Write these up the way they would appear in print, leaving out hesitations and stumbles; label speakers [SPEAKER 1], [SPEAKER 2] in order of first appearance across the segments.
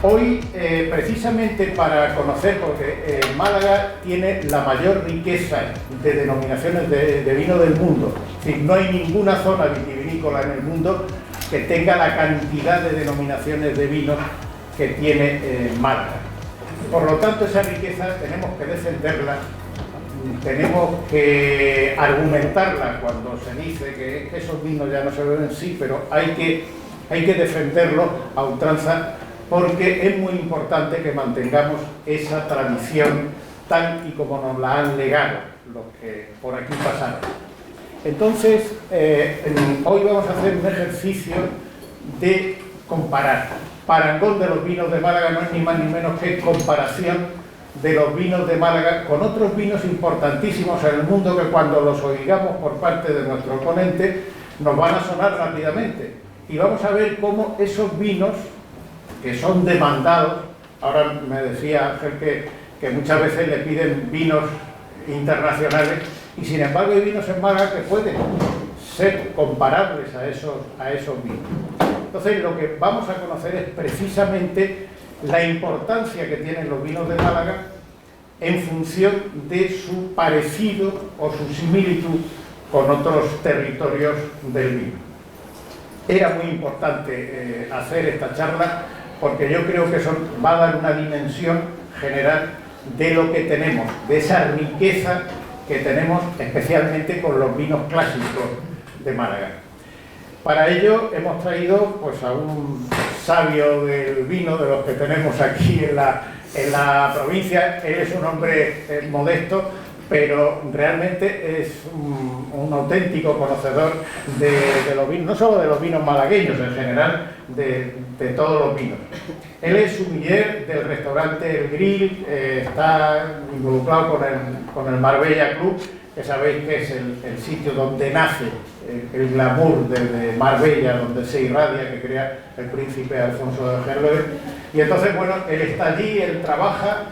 [SPEAKER 1] Hoy, precisamente para conocer, porque Málaga tiene la mayor riqueza de denominaciones de vino del mundo, es decir, no hay ninguna zona vitivinícola en el mundo que tenga la cantidad de denominaciones de vinos que tiene Málaga. Por lo tanto, esa riqueza tenemos que defenderla, tenemos que argumentarla cuando se dice que esos vinos ya no se beben, sí, pero hay que defenderlos a ultranza, porque es muy importante que mantengamos esa tradición tal y como nos la han legado los que por aquí pasaron. Entonces, hoy vamos a hacer un ejercicio de comparar. Parangón de los vinos de Málaga no es ni más ni menos que comparación de los vinos de Málaga con otros vinos importantísimos en el mundo, que cuando los oigamos por parte de nuestro ponente nos van a sonar rápidamente. Y vamos a ver cómo esos vinos, que son demandados, ahora me decía Ángel que muchas veces le piden vinos internacionales, y sin embargo hay vinos en Málaga que pueden ser comparables a esos vinos. Entonces, lo que vamos a conocer es precisamente la importancia que tienen los vinos de Málaga en función de su parecido o su similitud con otros territorios del vino. Era muy importante hacer esta charla, porque yo creo que eso va a dar una dimensión general de lo que tenemos, de esa riqueza que tenemos especialmente con los vinos clásicos de Málaga. Para ello hemos traído pues, a un sabio del vino, de los que tenemos aquí en la provincia. Él es un hombre modesto, pero realmente es un auténtico conocedor de los vinos, no solo de los vinos malagueños en general, de todos los vinos. Él es sommelier del restaurante El Grill, está involucrado con el Marbella Club, que sabéis que es el sitio donde nace el glamour de Marbella, donde se irradia, que crea el príncipe Alfonso de Gerlove. Y entonces, bueno, él está allí, él trabaja,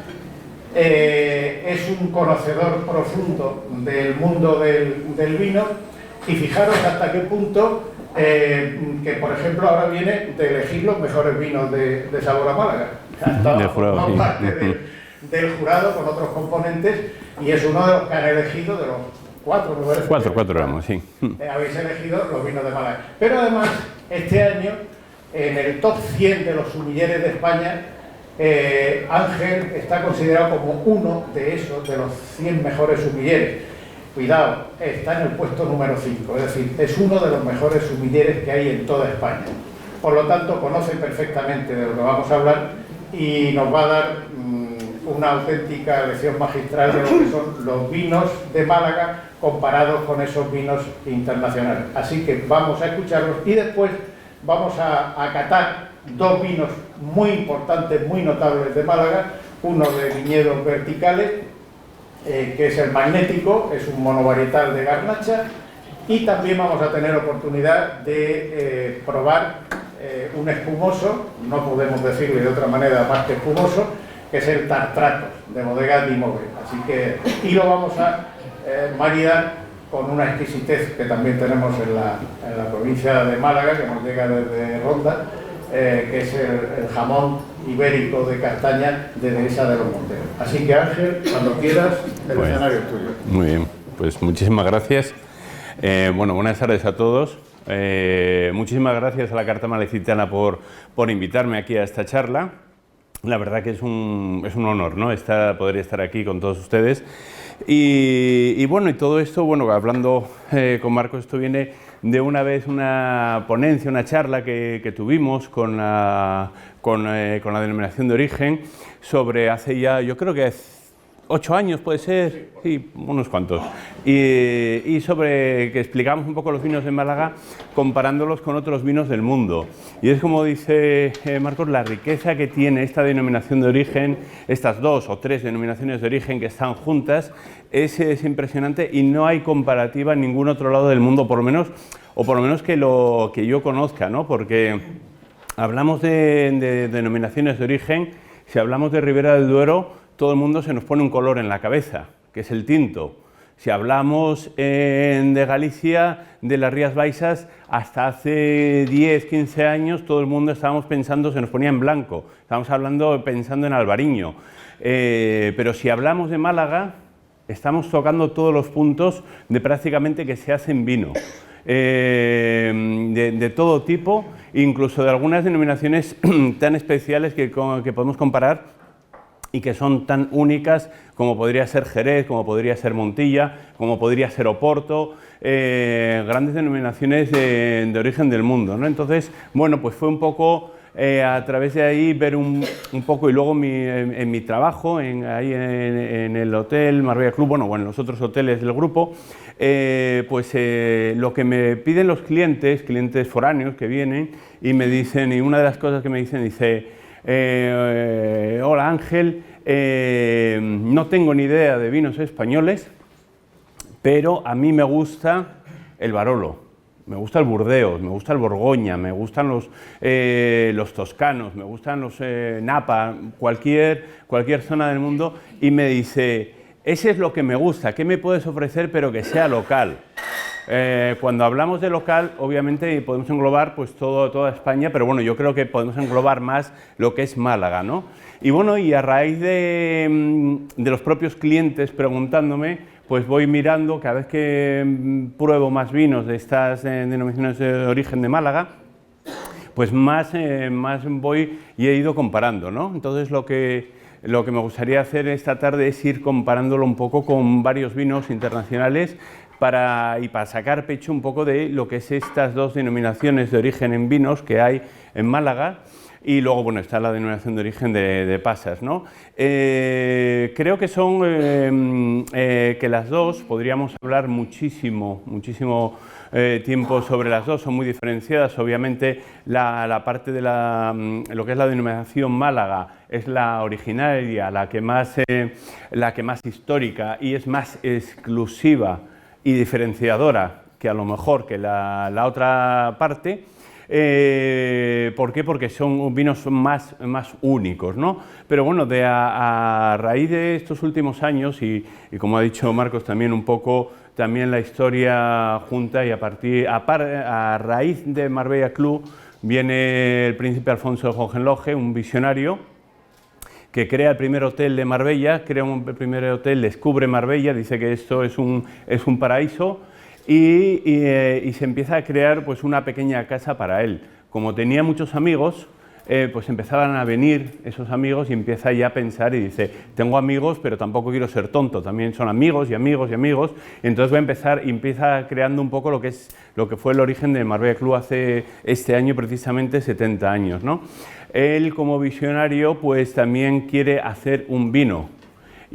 [SPEAKER 1] es un conocedor profundo del mundo del vino, y fijaros hasta qué punto que, por ejemplo, ahora viene de elegir los mejores vinos de Sabor a Málaga. Ha formado parte del jurado con otros componentes, y es uno de los que han elegido, de los cuatro,
[SPEAKER 2] cuatro éramos, sí.
[SPEAKER 1] Habéis elegido los vinos de Málaga. Pero además, este año, en el top 100 de los sommeliers de España, Ángel está considerado como uno de esos, de los 100 mejores sommeliers. Cuidado, está en el puesto número 5, es decir, es uno de los mejores sommeliers que hay en toda España. Por lo tanto, conoce perfectamente de lo que vamos a hablar y nos va a dar una auténtica lección magistral de lo que son los vinos de Málaga comparados con esos vinos internacionales. Así que vamos a escucharlos y después vamos a catar dos vinos muy importantes, muy notables de Málaga, uno de viñedos verticales, que es el Magnético, es un monovarietal de Garnacha, y también vamos a tener oportunidad de probar un espumoso, no podemos decirle de otra manera más que espumoso, que es el Tartrato, de Bodega Dimove. Así que, y lo vamos a maridar con una exquisitez que también tenemos en la provincia de Málaga, que nos llega desde Ronda, que es el jamón ibérico de castaña de Dehesa de los Monteros. Así que, Ángel, cuando quieras, el escenario es tuyo.
[SPEAKER 2] Muy bien, pues muchísimas gracias. Bueno, buenas tardes a todos. Muchísimas gracias a la Carta Malicitana por invitarme aquí a esta charla. La verdad que es un honor, ¿no? Poder estar aquí con todos ustedes. Y bueno, y todo esto, bueno, hablando con Marcos, esto viene de una ponencia, una charla que tuvimos con la denominación de origen sobre hace ya, yo creo que 8 años puede ser, sí, unos cuantos, y sobre que explicamos un poco los vinos de Málaga comparándolos con otros vinos del mundo. Y es como dice Marcos, la riqueza que tiene esta denominación de origen, estas 2 o 3 denominaciones de origen que están juntas, es impresionante, y no hay comparativa en ningún otro lado del mundo, por lo menos que yo conozca, ¿no? Porque hablamos de denominaciones de origen, si hablamos de Ribera del Duero, todo el mundo se nos pone un color en la cabeza, que es el tinto. Si hablamos de Galicia, de las Rías Baixas, hasta hace 10, 15 años todo el mundo estábamos pensando, se nos ponía en blanco, estábamos pensando en Albariño. Pero si hablamos de Málaga, estamos tocando todos los puntos de prácticamente que se hacen vino. De todo tipo, incluso de algunas denominaciones tan especiales que podemos comparar y que son tan únicas como podría ser Jerez, como podría ser Montilla, como podría ser Oporto, grandes denominaciones de origen del mundo, ¿no? Entonces, bueno, pues fue un poco a través de ahí ver un poco, y luego en mi trabajo, ahí en el hotel Marbella Club, bueno, en los otros hoteles del grupo, pues lo que me piden los clientes foráneos que vienen y me dicen, y una de las cosas que me dicen, dice, hola Ángel, no tengo ni idea de vinos españoles, pero a mí me gusta el Barolo, me gusta el Burdeos, me gusta el Borgoña, me gustan los toscanos, me gustan los Napa, cualquier zona del mundo, y me dice, ese es lo que me gusta, ¿qué me puedes ofrecer pero que sea local? Cuando hablamos de local, obviamente podemos englobar pues toda España, pero bueno, yo creo que podemos englobar más lo que es Málaga, ¿no? Y bueno, y a raíz de los propios clientes preguntándome, pues voy mirando, cada vez que pruebo más vinos de estas denominaciones de origen de Málaga, pues más voy y he ido comparando, ¿no? Entonces lo que me gustaría hacer esta tarde es ir comparándolo un poco con varios vinos internacionales para sacar pecho un poco de lo que es estas dos denominaciones de origen en vinos que hay en Málaga, y luego, bueno, está la denominación de origen de pasas, ¿no? Creo que son, que las dos, podríamos hablar muchísimo tiempo sobre las dos, son muy diferenciadas. Obviamente la parte de lo que es la denominación Málaga es la originaria, la que más histórica y es más exclusiva y diferenciadora que a lo mejor que la otra parte. ¿Por qué? Porque son vinos más únicos, ¿no? Pero bueno, a raíz de estos últimos años y como ha dicho Marcos también un poco, también la historia junta, y a raíz de Marbella Club viene el príncipe Alfonso de Hohenlohe, un visionario que crea el primer hotel de Marbella, el primer hotel, descubre Marbella, dice que esto es un paraíso. Y se empieza a crear pues una pequeña casa para él. Como tenía muchos amigos, pues empezaban a venir esos amigos y empieza ya a pensar y dice, tengo amigos pero tampoco quiero ser tonto, también son amigos y amigos y amigos, y entonces empieza creando un poco lo que fue el origen de Marbella Club hace este año precisamente 70 años, ¿no? Él como visionario pues también quiere hacer un vino.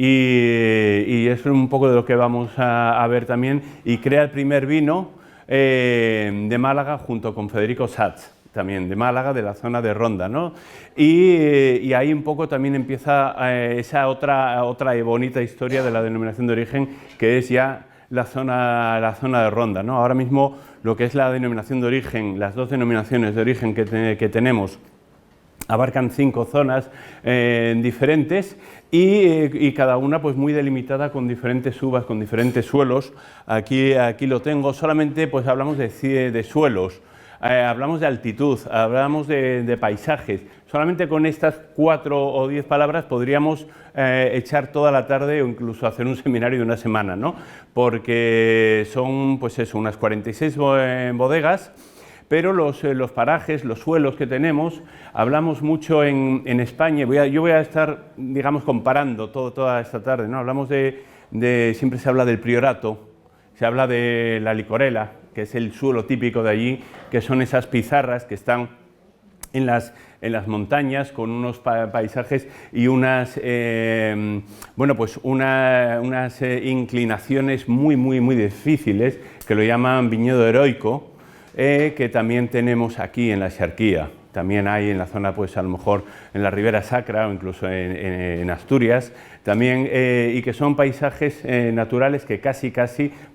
[SPEAKER 2] Y es un poco de lo que vamos a ver también, y crea el primer vino de Málaga junto con Federico Satz, también de Málaga, de la zona de Ronda, ¿no? Y ahí un poco también empieza esa otra bonita historia de la denominación de origen, que es ya la zona de Ronda, ¿no? Ahora mismo lo que es la denominación de origen, las dos denominaciones de origen que tenemos, abarcan 5 zonas diferentes y cada una pues muy delimitada con diferentes uvas, con diferentes suelos. Aquí lo tengo, solamente pues hablamos de suelos, hablamos de altitud, hablamos de paisajes. Solamente con estas 4 o 10 palabras podríamos echar toda la tarde o incluso hacer un seminario de una semana, ¿no? Porque son pues eso, unas 46 bodegas. Pero los parajes, los suelos que tenemos, hablamos mucho en España. Yo voy a estar, digamos, comparando toda esta tarde, ¿no? Hablamos siempre se habla del Priorato, se habla de la Licorella, que es el suelo típico de allí, que son esas pizarras que están en las montañas con unos paisajes y unas inclinaciones muy difíciles, que lo llaman viñedo heroico, que también tenemos aquí en la Xarquía. también hay en la zona, pues a lo mejor en la Ribera Sacra o incluso en Asturias, también, y que son paisajes naturales que casi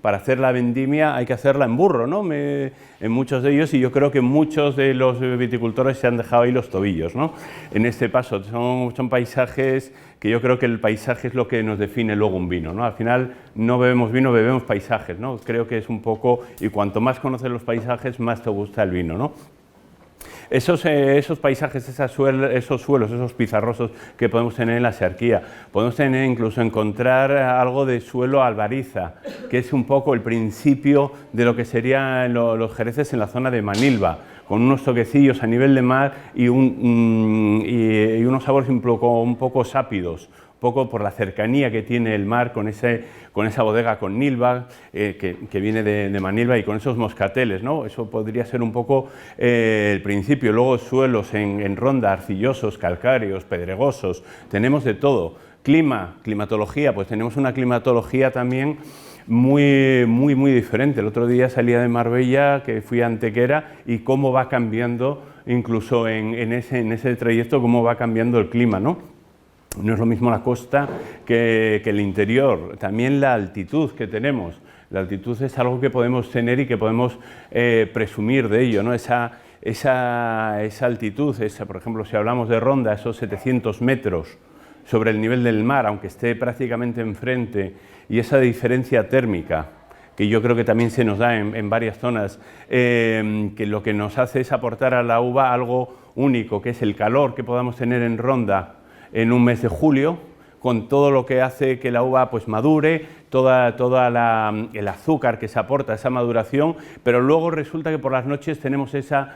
[SPEAKER 2] para hacer la vendimia hay que hacerla en burro, ¿no? En muchos de ellos, y yo creo que muchos de los viticultores se han dejado ahí los tobillos, ¿no? En este paso son paisajes que yo creo que el paisaje es lo que nos define luego un vino, ¿no? Al final no bebemos vino, bebemos paisajes, ¿no? Creo que es un poco, y cuanto más conoces los paisajes, más te gusta el vino, ¿no? Esos paisajes, esos suelos, esos pizarrosos que podemos tener en la Axarquía, podemos tener incluso encontrar algo de suelo albariza, que es un poco el principio de lo que serían los jereces en la zona de Manilva, con unos toquecillos a nivel de mar y unos sabores un poco sápidos, poco por la cercanía que tiene el mar con esa bodega con Nilva, que viene de Manilva, y con esos moscateles, ¿no? Eso podría ser un poco el principio. Luego suelos en Ronda, arcillosos, calcáreos, pedregosos, tenemos de todo. Climatología, pues tenemos una climatología también muy diferente. El otro día salía de Marbella, que fui a Antequera, y cómo va cambiando, incluso en ese trayecto, cómo va cambiando el clima, ¿no? No es lo mismo la costa que el interior. También la altitud que tenemos. La altitud es algo que podemos tener y que podemos presumir de ello, ¿no? Esa altitud, por ejemplo, si hablamos de Ronda, esos 700 metros sobre el nivel del mar, aunque esté prácticamente enfrente, y esa diferencia térmica, que yo creo que también se nos da en varias zonas, que lo que nos hace es aportar a la uva algo único, que es el calor que podamos tener en Ronda en un mes de julio, con todo lo que hace que la uva pues madure, el azúcar que se aporta a esa maduración, pero luego resulta que por las noches tenemos esas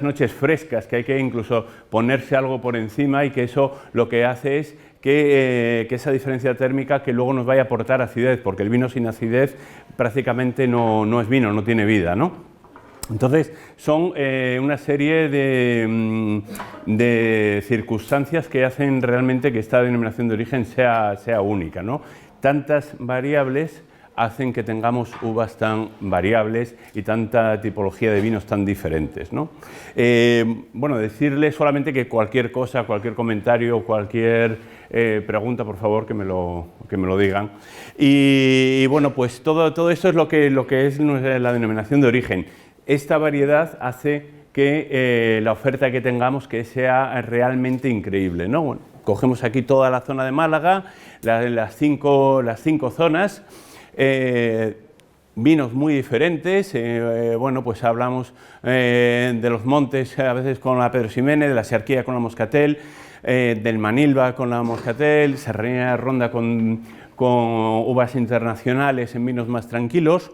[SPEAKER 2] noches frescas, que hay que incluso ponerse algo por encima, y que eso lo que hace es que esa diferencia térmica que luego nos vaya a aportar acidez, porque el vino sin acidez prácticamente no es vino, no tiene vida, ¿no? Entonces, son una serie de circunstancias que hacen realmente que esta denominación de origen sea única, ¿no? Tantas variables hacen que tengamos uvas tan variables y tanta tipología de vinos tan diferentes, ¿no? Bueno, decirle solamente que cualquier cosa, cualquier comentario, cualquier pregunta, por favor, que me lo digan. Y bueno, pues todo esto es lo que es la denominación de origen. Esta variedad hace que la oferta que tengamos que sea realmente increíble, ¿no? Bueno, cogemos aquí toda la zona de Málaga, las cinco zonas, vinos muy diferentes. Bueno, pues hablamos de los montes a veces con la Pedro Ximénez, de la Axarquía con la Moscatel, del Manilva con la Moscatel, Serranía de Ronda con uvas internacionales en vinos más tranquilos.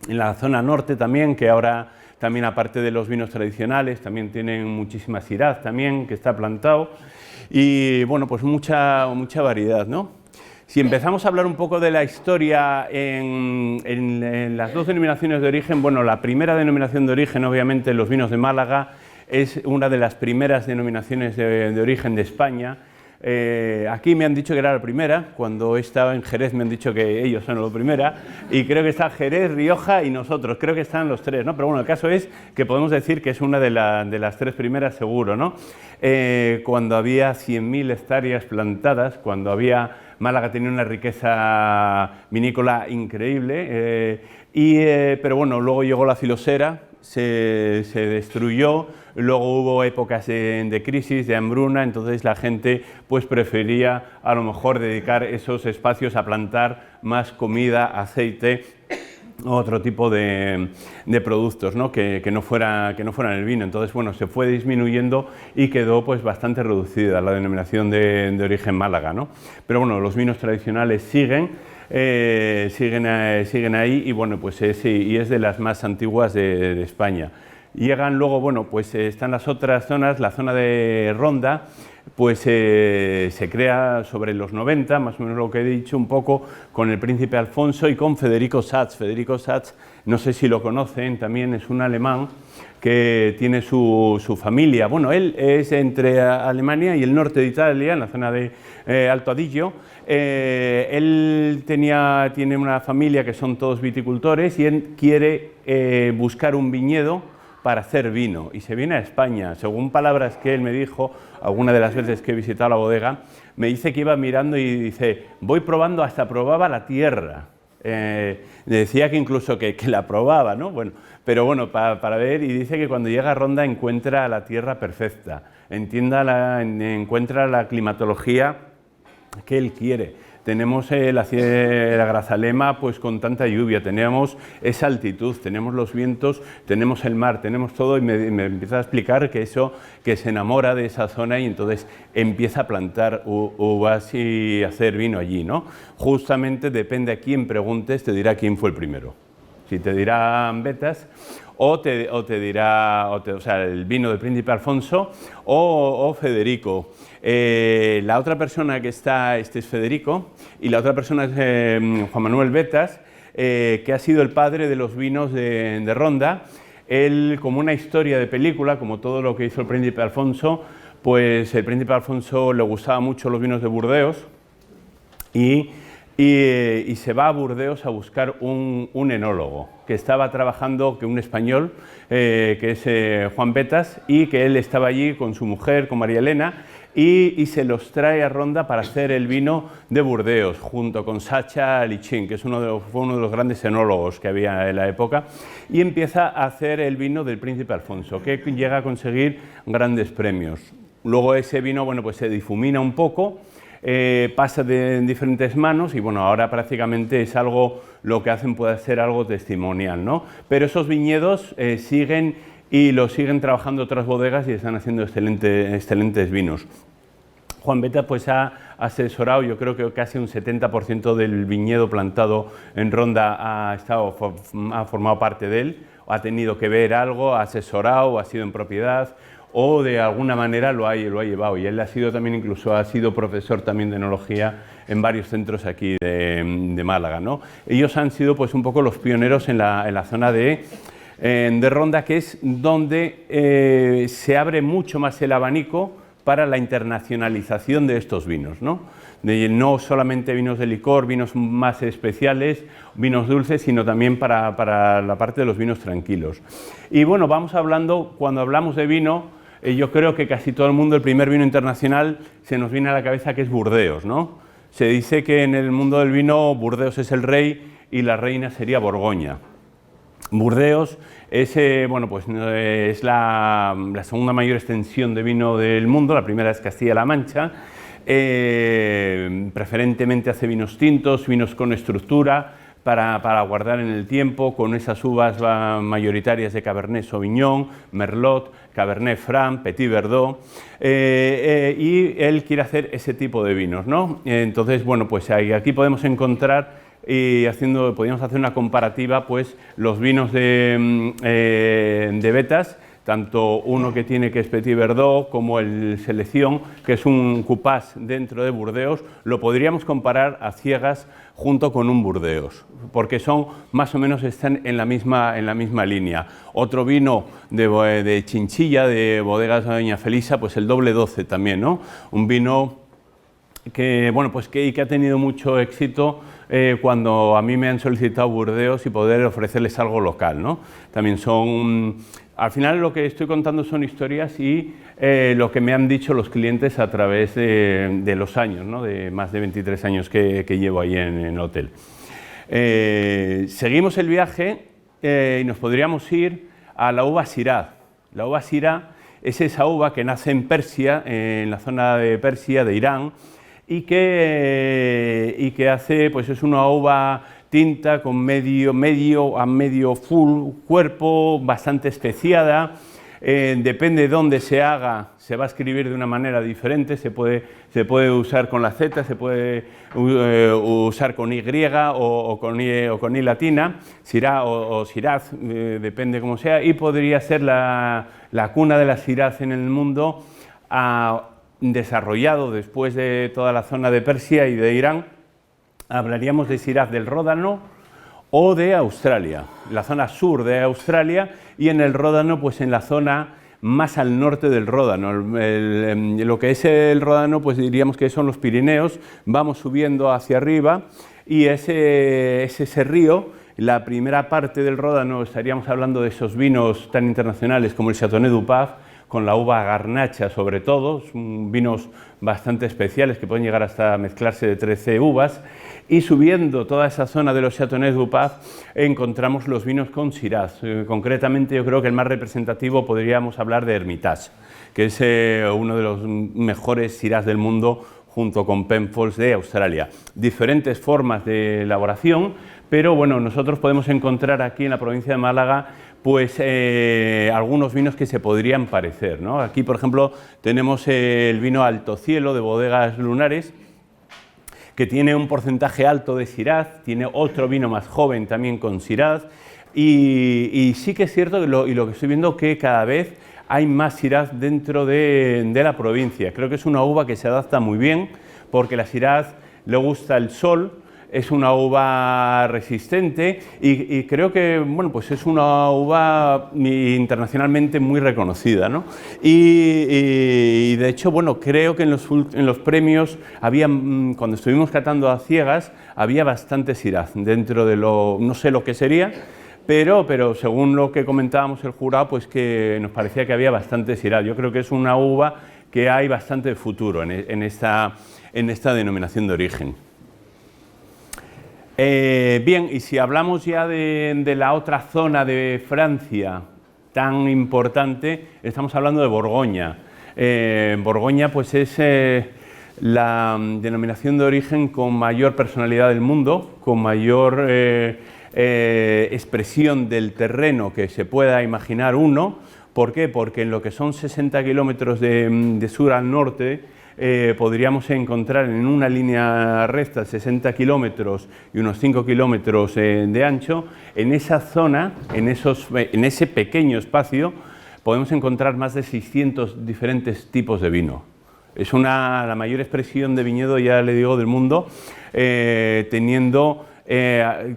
[SPEAKER 2] En la zona norte también, que ahora también aparte de los vinos tradicionales, también tienen muchísima Syrah también, que está plantado, y bueno, pues mucha variedad, ¿no? Si empezamos a hablar un poco de la historia en las dos denominaciones de origen, bueno, la primera denominación de origen, obviamente, los vinos de Málaga, es una de las primeras denominaciones de origen de España. Aquí me han dicho que era la primera, cuando he estado en Jerez me han dicho que ellos son la primera, y creo que está Jerez, Rioja y nosotros, creo que están los tres, ¿no? Pero bueno, el caso es que podemos decir que es una de las tres primeras seguro, ¿no? Cuando había 100.000 hectáreas plantadas, cuando Málaga tenía una riqueza vinícola increíble, pero bueno, luego llegó la filosera, se destruyó, luego hubo épocas de crisis, de hambruna, entonces la gente pues prefería a lo mejor dedicar esos espacios a plantar más comida, aceite, otro tipo de productos, ¿no? que no fueran el vino. Entonces, bueno, se fue disminuyendo y quedó pues bastante reducida la denominación de origen Málaga, ¿no? Pero bueno, los vinos tradicionales siguen ahí, y bueno, pues es de las más antiguas de España. Llegan luego, bueno, pues están las otras zonas. La zona de Ronda pues se crea sobre los 90, más o menos lo que he dicho, un poco con el príncipe Alfonso y con Federico Satz. Federico Satz, no sé si lo conocen, también es un alemán que tiene su familia. Bueno, él es entre Alemania y el norte de Italia, en la zona de Alto Adigio. Él tiene una familia que son todos viticultores, y él quiere buscar un viñedo para hacer vino y se viene a España. Según palabras que él me dijo, alguna de las veces que he visitado la bodega, me dice que iba mirando y dice, voy probando, hasta probaba la tierra. Decía que incluso que la probaba, ¿no? Bueno, pero bueno, para ver, y dice que cuando llega a Ronda encuentra la tierra perfecta, encuentra la climatología que él quiere. Tenemos la Grazalema pues con tanta lluvia, tenemos esa altitud, tenemos los vientos, tenemos el mar, tenemos todo, y me empieza a explicar que eso, que se enamora de esa zona y entonces empieza a plantar uvas y hacer vino allí, ¿no? Justamente depende a quién preguntes, te dirá quién fue el primero. Si te dirán Betas o te dirá o sea, el vino del Príncipe Alfonso o Federico. La otra persona que está, este es Federico, y la otra persona es Juan Manuel Betas, que ha sido el padre de los vinos de Ronda. Él, como una historia de película, como todo lo que hizo el Príncipe Alfonso, pues el Príncipe Alfonso le gustaban mucho los vinos de Burdeos y se va a Burdeos a buscar un enólogo que estaba trabajando, que un español, que es Juan Betas, y que él estaba allí con su mujer, con María Elena, y se los trae a Ronda para hacer el vino de Burdeos, junto con Sacha Lichín, que fue uno de los grandes enólogos que había en la época, y empieza a hacer el vino del Príncipe Alfonso, que llega a conseguir grandes premios. Luego ese vino, bueno, pues se difumina un poco, pasa en diferentes manos y bueno, ahora prácticamente es algo, lo que hacen puede ser algo testimonial, ¿no? Pero esos viñedos siguen y lo siguen trabajando otras bodegas y están haciendo excelentes vinos. Juan Beta pues ha asesorado, yo creo que casi un 70% del viñedo plantado en Ronda ha formado parte de él, ha tenido que ver algo, ha asesorado, ha sido en propiedad, o de alguna manera lo ha llevado, y él ha sido también, incluso ha sido profesor también de enología en varios centros aquí de Málaga, ¿no? Ellos han sido pues un poco los pioneros en la zona de Ronda, que es donde se abre mucho más el abanico para la internacionalización de estos vinos, ¿no? No solamente vinos de licor, vinos más especiales, vinos dulces, sino también para la parte de los vinos tranquilos. Y bueno, vamos hablando, cuando hablamos de vino, yo creo que casi todo el mundo, el primer vino internacional, se nos viene a la cabeza que es Burdeos, ¿no? Se dice que en el mundo del vino Burdeos es el rey y la reina sería Borgoña. Burdeos es, bueno, pues, es la segunda mayor extensión de vino del mundo, la primera es Castilla-La Mancha, preferentemente hace vinos tintos, vinos con estructura, para guardar en el tiempo, con esas uvas mayoritarias de Cabernet Sauvignon, Merlot, Cabernet Franc, Petit Verdot, y él quiere hacer ese tipo de vinos, ¿no? Entonces, bueno, pues aquí podemos encontrar, y podríamos hacer una comparativa, pues los vinos de Betas, tanto uno que tiene que es Petit Verdot como el Selección, que es un Cupás dentro de Burdeos, lo podríamos comparar a ciegas junto con un Burdeos, porque son más o menos, están en la misma línea. Otro vino de Chinchilla, de Bodegas Doña Felisa, pues el Doble 12 también, ¿no? Un vino que, bueno, pues que ha tenido mucho éxito cuando a mí me han solicitado Burdeos y poder ofrecerles algo local, ¿no? También son, al final lo que estoy contando son historias y lo que me han dicho los clientes a través de los años, ¿no? De más de 23 años que llevo ahí en el hotel. Seguimos el viaje y nos podríamos ir a la uva Syrah. La uva Syrah es esa uva que nace en Persia, en la zona de Persia, de Irán, y que hace, pues es una uva tinta con medio a medio full cuerpo, bastante especiada. Depende de dónde se haga, se va a escribir de una manera diferente, se puede usar con la Z, se puede usar con Y o con I latina, Syrah o Shiraz, depende cómo sea, y podría ser la cuna de la Shiraz en el mundo, desarrollado después de toda la zona de Persia y de Irán. Hablaríamos de Shiraz del Ródano o de Australia, la zona sur de Australia, y en el Ródano, pues en la zona más al norte del Ródano. Lo que es el Ródano, pues diríamos que son los Pirineos, vamos subiendo hacia arriba y ese río, la primera parte del Ródano estaríamos hablando de esos vinos tan internacionales como el Châteauneuf du Pape, con la uva garnacha sobre todo, son vinos bastante especiales que pueden llegar hasta mezclarse de 13 uvas, y subiendo toda esa zona de los Châteauneuf du Pape encontramos los vinos con Shiraz. Concretamente yo creo que el más representativo podríamos hablar de Hermitage, que es uno de los mejores Shiraz del mundo junto con Penfolds de Australia. Diferentes formas de elaboración, pero bueno, nosotros podemos encontrar aquí en la provincia de Málaga pues algunos vinos que se podrían parecer, ¿no? Aquí, por ejemplo, tenemos el vino Alto Cielo de Bodegas Lunares, que tiene un porcentaje alto de Shiraz, tiene otro vino más joven también con Shiraz, y sí que es cierto, y lo que estoy viendo, que cada vez hay más Shiraz dentro de la provincia. Creo que es una uva que se adapta muy bien, porque la Shiraz le gusta el sol, es una uva resistente y creo que bueno, pues es una uva internacionalmente muy reconocida, ¿no? Y de hecho, bueno, creo que en los premios había, cuando estuvimos catando a ciegas, había bastante Shiraz dentro de lo, no sé lo que sería, pero según lo que comentábamos el jurado, pues que nos parecía que había bastante Shiraz. Yo creo que es una uva que hay bastante futuro en esta denominación de origen. Bien, y si hablamos ya de la otra zona de Francia tan importante, estamos hablando de Borgoña. Borgoña pues es la denominación de origen con mayor personalidad del mundo, con mayor expresión del terreno que se pueda imaginar uno. ¿Por qué? Porque en lo que son 60 kilómetros de sur al norte, podríamos encontrar en una línea recta 60 kilómetros y unos 5 kilómetros de ancho. En esa zona, en ese pequeño espacio, podemos encontrar más de 600 diferentes tipos de vino. Es la mayor expresión de viñedo, ya le digo, del mundo, teniendo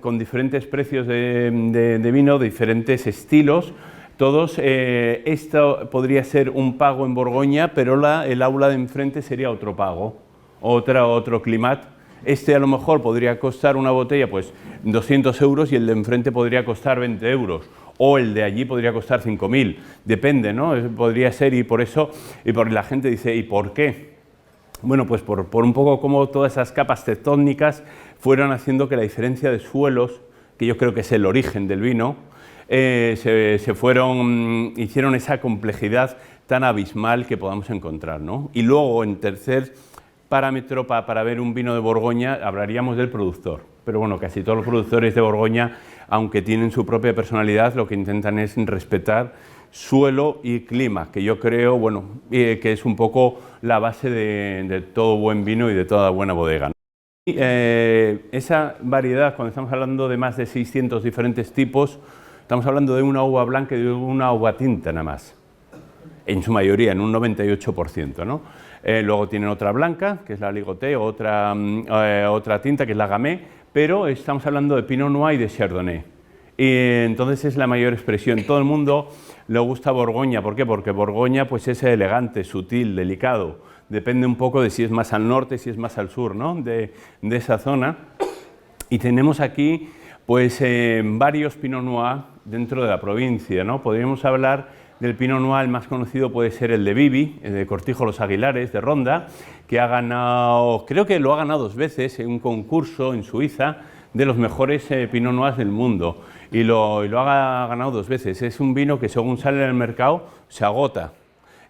[SPEAKER 2] con diferentes precios de vino, diferentes estilos. Todos, esto podría ser un pago en Borgoña, pero el aula de enfrente sería otro pago, otro climat. Este a lo mejor podría costar una botella pues 200 euros y el de enfrente podría costar 20 euros. O el de allí podría costar 5.000, depende, ¿no? Podría ser, y por eso, la gente dice, ¿y por qué? Bueno, pues por un poco como todas esas capas tectónicas fueron haciendo que la diferencia de suelos, que yo creo que es el origen del vino, hicieron esa complejidad tan abismal que podamos encontrar, ¿no? Y luego, en tercer parámetro para ver un vino de Borgoña, hablaríamos del productor. Pero bueno, casi todos los productores de Borgoña, aunque tienen su propia personalidad, lo que intentan es respetar suelo y clima, que yo creo, bueno, que es un poco la base de todo buen vino y de toda buena bodega, ¿no? Y, esa variedad, cuando estamos hablando de más de 600 diferentes tipos, estamos hablando de una uva blanca y de una uva tinta nada más, en su mayoría, en un 98%, ¿no? Luego tienen otra blanca, que es la Ligoté, otra tinta, que es la Gamay, pero estamos hablando de Pinot Noir y de Chardonnay. Y entonces es la mayor expresión. Todo el mundo le gusta Borgoña. ¿Por qué? Porque Borgoña pues, es elegante, sutil, delicado. Depende un poco de si es más al norte, si es más al sur, ¿no? de esa zona. Y tenemos aquí pues, varios Pinot Noir dentro de la provincia, ¿no? Podríamos hablar del Pinot Noir, el más conocido puede ser el de Bibi, el de Cortijo Los Aguilares, de Ronda, que ha ganado, creo que lo ha ganado 2 veces en un concurso en Suiza de los mejores Pinot Noirs del mundo, y lo ha ganado 2 veces. Es un vino que según sale en el mercado se agota,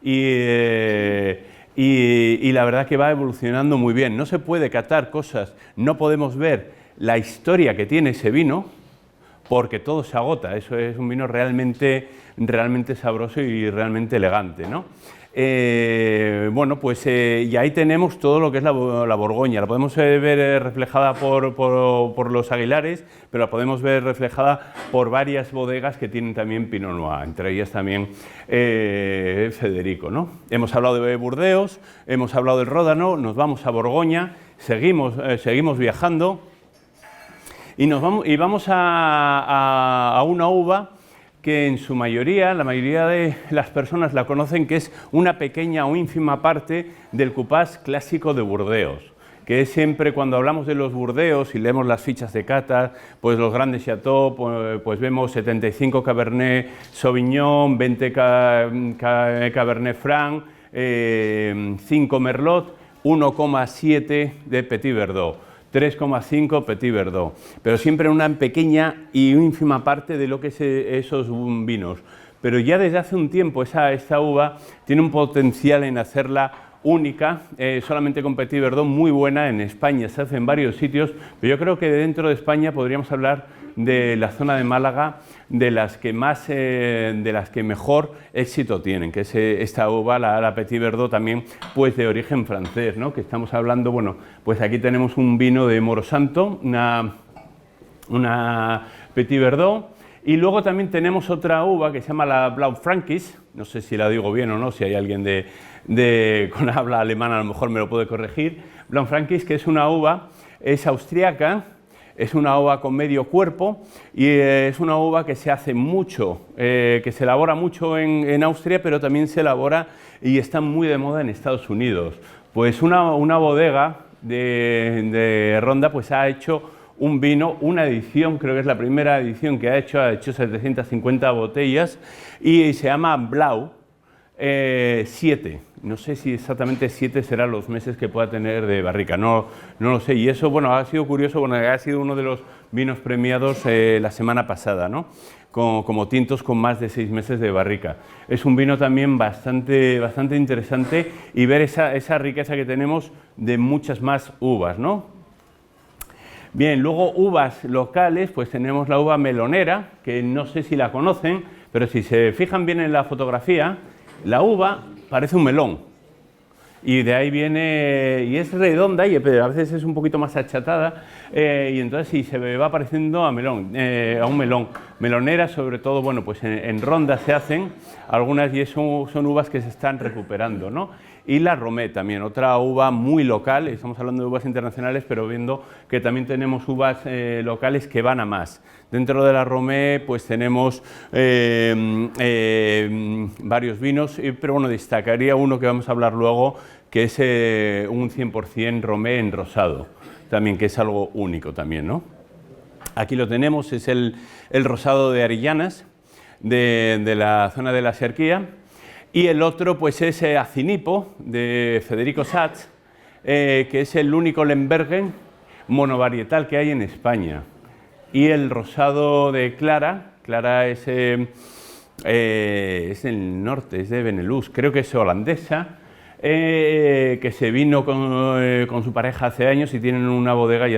[SPEAKER 2] y la verdad que va evolucionando muy bien. No se puede catar cosas, no podemos ver la historia que tiene ese vino, porque todo se agota. Eso es un vino realmente sabroso y realmente elegante, ¿no? Bueno, pues y ahí tenemos todo lo que es la Borgoña. La podemos ver reflejada por los Aguilares, pero la podemos ver reflejada por varias bodegas que tienen también Pinot Noir, entre ellas también Federico, ¿no? Hemos hablado de Burdeos, hemos hablado del Ródano, nos vamos a Borgoña, seguimos viajando. Y vamos a una uva que en su mayoría, la mayoría de las personas la conocen, que es una pequeña o ínfima parte del cupás clásico de Burdeos. que es siempre cuando hablamos de los Burdeos y leemos las fichas de cata, pues los grandes Chateau, pues vemos 75 Cabernet Sauvignon, 20 Cabernet Franc, 5 Merlot, 1,7 de Petit Verdot, 3,5 Petit Verdot, pero siempre una pequeña y ínfima parte de lo que es esos vinos. Pero ya desde hace un tiempo esta uva tiene un potencial en hacerla única, solamente con Petit Verdot, muy buena. En España se hace en varios sitios, pero yo creo que dentro de España podríamos hablar de la zona de Málaga, de las que mejor éxito tienen, que es esta uva, la Petit Verdot, también pues de origen francés, ¿no? Que estamos hablando, bueno, pues aquí tenemos un vino de Moro Santo, una Petit Verdot. Y luego también tenemos otra uva que se llama la Blaufränkisch, no sé si la digo bien o no, si hay alguien con habla alemana a lo mejor me lo puede corregir. Blaufränkisch, que es una uva, es austriaca, es una uva con medio cuerpo y es una uva que se hace mucho, que se elabora mucho en Austria, pero también se elabora y está muy de moda en Estados Unidos. Pues una bodega de Ronda pues ha hecho un vino, una edición, creo que es la primera edición que ha hecho 750 botellas y se llama Blau 7. No sé si exactamente 7 serán los meses que pueda tener de barrica, no lo sé. Y eso, bueno, ha sido curioso, bueno, ha sido uno de los vinos premiados la semana pasada, ¿no? Como tintos con más de 6 meses de barrica. Es un vino también bastante interesante y ver esa riqueza que tenemos de muchas más uvas, ¿no? Bien, luego uvas locales, pues tenemos la uva melonera, que no sé si la conocen, pero si se fijan bien en la fotografía, la uva parece un melón. Y de ahí viene, y es redonda, y a veces es un poquito más achatada, y entonces sí, se va pareciendo a un melón. Melonera, sobre todo, bueno, pues en Ronda se hacen algunas y son uvas que se están recuperando, ¿no? Y la Romé también, otra uva muy local, estamos hablando de uvas internacionales, pero viendo que también tenemos uvas locales que van a más. Dentro de la Romé pues tenemos varios vinos, pero bueno, destacaría uno que vamos a hablar luego, que es un 100% Romé en rosado, también, que es algo único también, ¿no? Aquí lo tenemos, es el rosado de Arillanas, de la zona de la Serquía. Y el otro pues es Acinipo, de Federico Satz, que es el único Lembergen monovarietal que hay en España. Y el rosado de Clara es del norte, es de Benelux, creo que es holandesa, que se vino con su pareja hace años y tienen una bodega y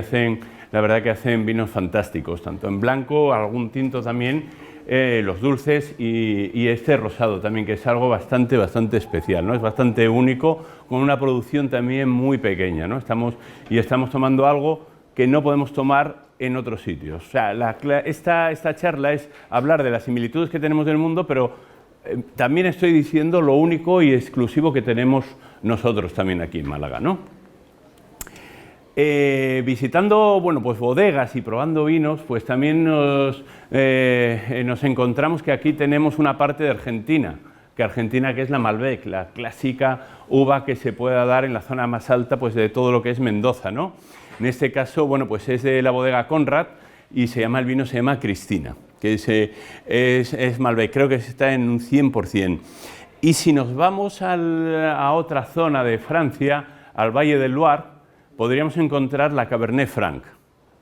[SPEAKER 2] la verdad que hacen vinos fantásticos, tanto en blanco, algún tinto también, los dulces y este rosado también, que es algo bastante especial, ¿no? Es bastante único, con una producción también muy pequeña, ¿no? Estamos tomando algo que no podemos tomar en otros sitios. O sea, esta charla es hablar de las similitudes que tenemos del mundo, pero también estoy diciendo lo único y exclusivo que tenemos nosotros también aquí en Málaga, ¿no? Visitando, bueno, pues bodegas y probando vinos, pues también nos encontramos que aquí tenemos una parte de Argentina, que es la Malbec, la clásica uva que se pueda dar en la zona más alta pues de todo lo que es Mendoza, ¿no? En este caso, bueno, pues es de la bodega Conrad y el vino se llama Cristina, que es Malbec, creo que está en un 100%. Y si nos vamos a otra zona de Francia, al Valle del Loire, podríamos encontrar la Cabernet Franc,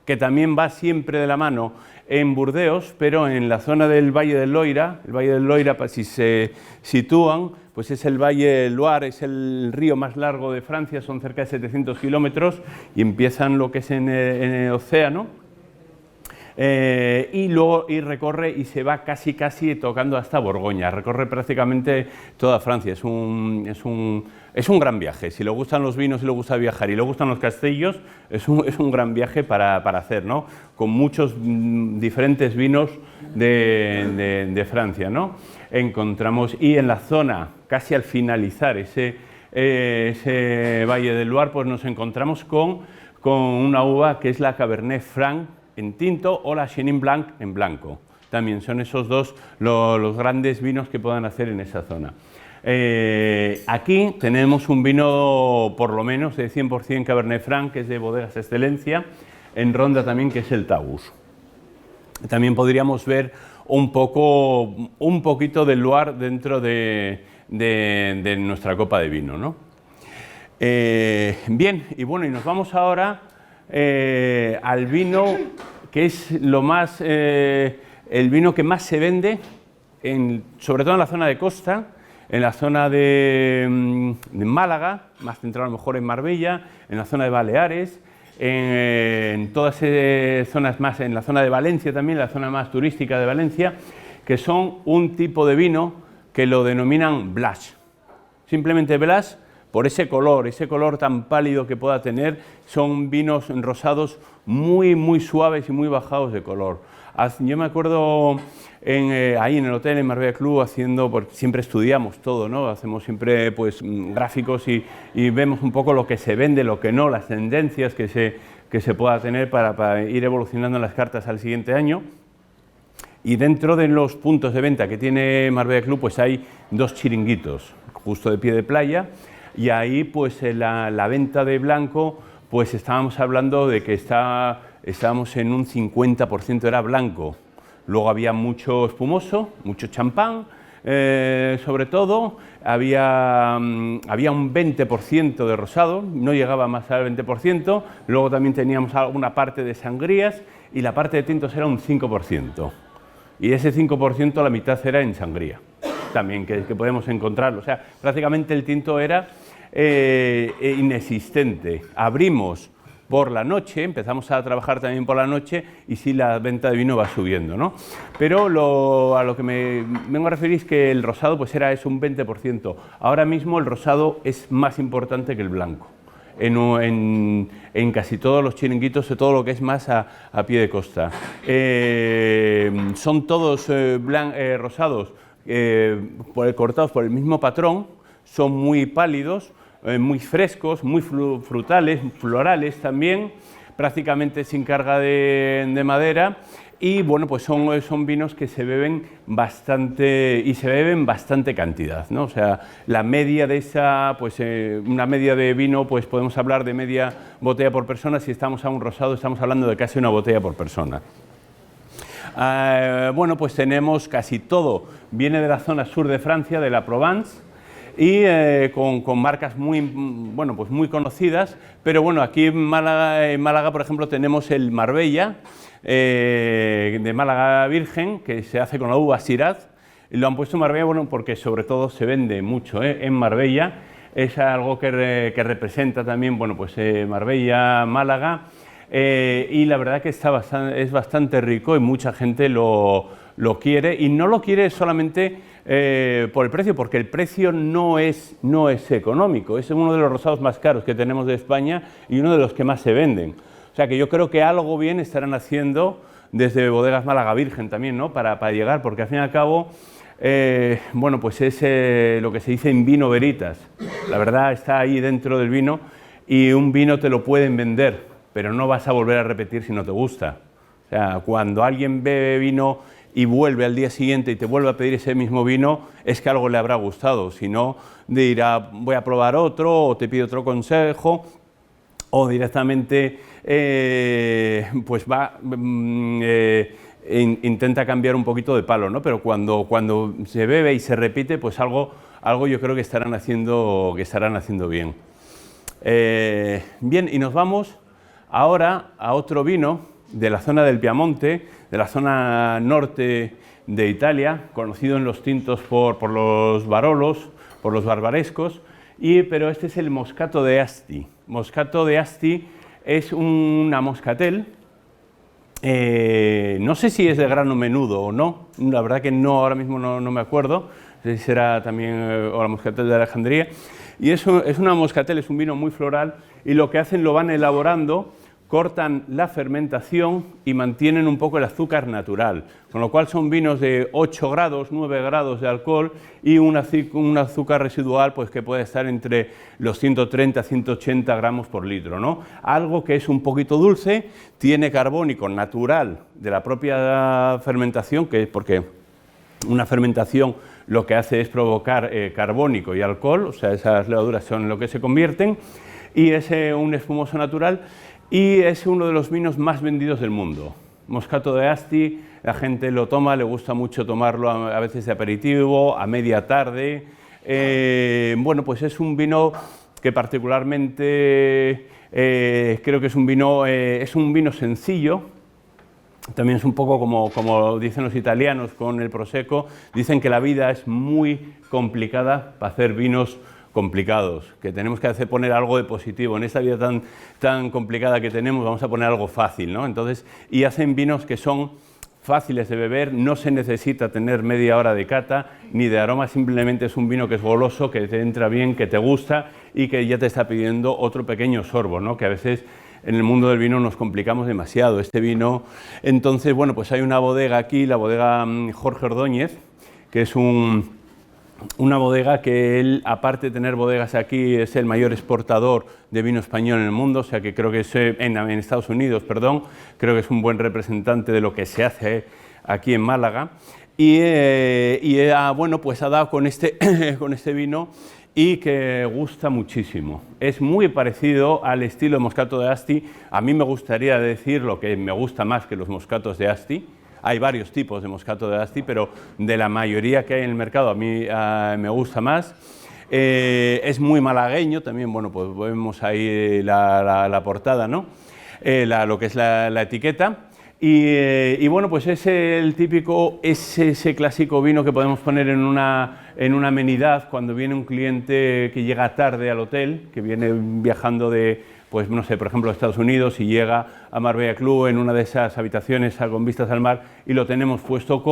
[SPEAKER 2] que también va siempre de la mano en Burdeos, pero en la zona del Valle del Loira. El Valle del Loira, si se sitúan, pues es el Valle del Loire, es el río más largo de Francia, son cerca de 700 kilómetros y empiezan lo que es en el océano. Y luego recorre y se va casi tocando hasta Borgoña, recorre prácticamente toda Francia. Es un gran viaje. Si le gustan los vinos, si le gusta viajar y le gustan los castillos, es un gran viaje para hacer, ¿no? Con muchos diferentes vinos de Francia, ¿no? Encontramos, y en la zona, casi al finalizar ese Valle del Loire, pues nos encontramos con una uva que es la Cabernet Franc en tinto o la Chenin Blanc en blanco. También son esos dos los grandes vinos que puedan hacer en esa zona. Aquí tenemos un vino por lo menos de 100% Cabernet Franc, que es de Bodegas Excelencia, en Ronda también, que es el Tagus. También podríamos ver un poquito del Loire dentro de nuestra copa de vino, ¿no? Bien, y bueno, y nos vamos ahora al vino que es el vino que más se vende, sobre todo en la zona de costa, en la zona de Málaga, más centrado a lo mejor en Marbella, en la zona de Baleares, en todas zonas más, en la zona de Valencia también, la zona más turística de Valencia, que son un tipo de vino que lo denominan Blanche. Simplemente Blanche por ese color tan pálido que pueda tener. Son vinos rosados muy suaves y muy bajados de color. Yo me acuerdo ahí en el hotel, en Marbella Club, porque siempre estudiamos todo, ¿no? Hacemos siempre pues, gráficos y vemos un poco lo que se vende, lo que no, las tendencias que se pueda tener para ir evolucionando las cartas al siguiente año. Y dentro de los puntos de venta que tiene Marbella Club, pues hay 2 chiringuitos, justo de pie de playa, y ahí pues la venta de blanco, pues estábamos hablando de que estábamos en un 50% era blanco. Luego había mucho espumoso, mucho champán, sobre todo, había un 20% de rosado, no llegaba más al 20%, luego también teníamos alguna parte de sangrías y la parte de tintos era un 5%. Y ese 5% la mitad era en sangría, también que podemos encontrarlo. O sea, prácticamente el tinto era inexistente. Abrimos por la noche, empezamos a trabajar también por la noche y sí la venta de vino va subiendo, ¿no? Pero a lo que me vengo a referir es que el rosado pues era un 20%. Ahora mismo el rosado es más importante que el blanco. En casi todos los chiringuitos, de todo lo que es más a pie de costa. Son todos rosados cortados por el mismo patrón, son muy pálidos, muy frescos, muy frutales, florales también, prácticamente sin carga de madera. Y bueno, pues son vinos que se beben bastante y se beben bastante cantidad, ¿no? O sea, la media de una media de vino, pues podemos hablar de media botella por persona. Si estamos a un rosado, estamos hablando de casi una botella por persona. Bueno, pues tenemos casi todo, viene de la zona sur de Francia, de la Provence, y con marcas muy conocidas, pero bueno, aquí en Málaga, por ejemplo, tenemos el Marbella, de Málaga Virgen, que se hace con la uva Syrah, y lo han puesto en Marbella, bueno, porque sobre todo se vende mucho en Marbella, es algo que representa también, bueno, pues Marbella, Málaga, y la verdad que es bastante rico y mucha gente lo quiere, y no lo quiere solamente por el precio, porque el precio no es económico, es uno de los rosados más caros que tenemos de España y uno de los que más se venden. O sea que yo creo que algo bien estarán haciendo desde Bodegas Málaga Virgen también, ¿no? Para llegar, porque al fin y al cabo, bueno, pues es lo que se dice en vino veritas. La verdad está ahí dentro del vino y un vino te lo pueden vender, pero no vas a volver a repetir si no te gusta. O sea, cuando alguien bebe vino y vuelve al día siguiente y te vuelve a pedir ese mismo vino, es que algo le habrá gustado. Si no, dirá, voy a probar otro, o te pide otro consejo, o directamente pues intenta cambiar un poquito de palo, ¿no? Pero cuando se bebe y se repite, pues algo yo creo que estarán haciendo bien. Bien, y nos vamos ahora a otro vino de la zona del Piamonte, de la zona norte de Italia, conocido en los tintos por los Barolos, por los barbarescos, pero este es el Moscato de Asti. Moscato de Asti es una moscatel, no sé si es de grano menudo o no, la verdad que no, ahora mismo no me acuerdo, no sé si será también o la moscatel de Alejandría, y es una moscatel, es un vino muy floral, y lo que hacen lo van elaborando, cortan la fermentación y mantienen un poco el azúcar natural, con lo cual son vinos de 8 grados, 9 grados de alcohol y un azúcar residual pues, que puede estar entre los 130 a 180 gramos por litro, ¿no? Algo que es un poquito dulce, tiene carbónico natural de la propia fermentación, que es porque una fermentación lo que hace es provocar carbónico y alcohol, o sea, esas levaduras son en lo que se convierten, y es un espumoso natural y es uno de los vinos más vendidos del mundo. Moscato de Asti, la gente lo toma, le gusta mucho tomarlo a veces de aperitivo, a media tarde. Bueno, pues es un vino que particularmente creo que es un vino sencillo. También es un poco como dicen los italianos con el Prosecco, dicen que la vida es muy complicada para hacer vinos complicados, que tenemos que poner algo de positivo. En esta vida tan complicada que tenemos vamos a poner algo fácil, ¿no? Entonces, y hacen vinos que son fáciles de beber, no se necesita tener media hora de cata ni de aroma, simplemente es un vino que es goloso, que te entra bien, que te gusta y que ya te está pidiendo otro pequeño sorbo, ¿no? Que a veces en el mundo del vino nos complicamos demasiado. Este vino, entonces, bueno, pues hay una bodega aquí, la bodega Jorge Ordóñez, que es una bodega que él, aparte de tener bodegas aquí, es el mayor exportador de vino español en el mundo, o sea que creo que es en Estados Unidos, perdón, creo que es un buen representante de lo que se hace aquí en Málaga. Y bueno, pues ha dado con este vino y que gusta muchísimo. Es muy parecido al estilo de Moscato de Asti. A mí me gustaría decir lo que me gusta más que los moscatos de Asti. Hay varios tipos de Moscato de Asti, pero de la mayoría que hay en el mercado a mí me gusta más. Es muy malagueño también, bueno, pues vemos ahí la portada, ¿no? Lo que es la etiqueta. Y bueno, pues es el típico, ese clásico vino que podemos poner en una amenidad cuando viene un cliente que llega tarde al hotel, que viene viajando de, pues no sé, por ejemplo, de Estados Unidos y llega a Marbella Club en una de esas habitaciones con vistas al mar y lo tenemos puesto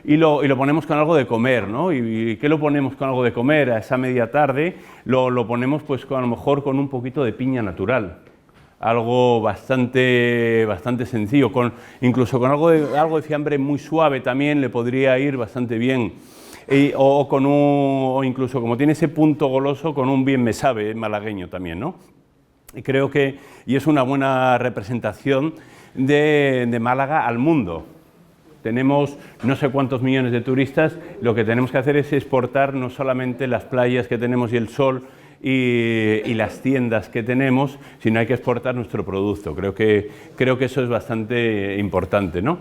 [SPEAKER 2] y lo ponemos con algo de comer, ¿no? ¿Y qué lo ponemos con algo de comer a esa media tarde? Lo ponemos pues a lo mejor con un poquito de piña natural. Algo bastante sencillo, incluso con algo de fiambre muy suave también le podría ir bastante bien. O incluso como tiene ese punto goloso, con un bien me sabe malagueño también, ¿no? Y creo que es una buena representación de Málaga al mundo. Tenemos no sé cuántos millones de turistas, lo que tenemos que hacer es exportar no solamente las playas que tenemos y el sol, y las tiendas que tenemos, sino hay que exportar nuestro producto. Creo que eso es bastante importante, ¿no?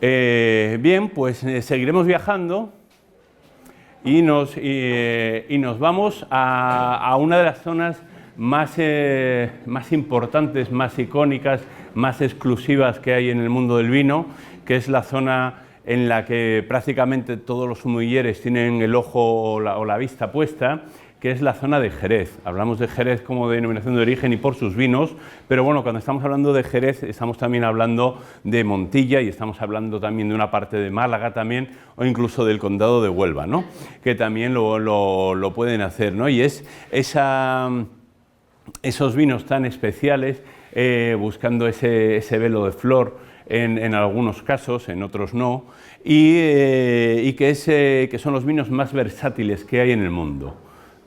[SPEAKER 2] Bien, pues seguiremos viajando y nos vamos a una de las zonas más importantes, más icónicas, más exclusivas que hay en el mundo del vino, que es la zona en la que prácticamente todos los sommeliers tienen el ojo o la vista puesta, que es la zona de Jerez. Hablamos de Jerez como denominación de origen y por sus vinos, pero bueno, cuando estamos hablando de Jerez estamos también hablando de Montilla y estamos hablando también de una parte de Málaga también, o incluso del condado de Huelva, ¿no? Que también lo pueden hacer, ¿no? Y es esos vinos tan especiales, buscando ese velo de flor en algunos casos, en otros no, y que son los vinos más versátiles que hay en el mundo.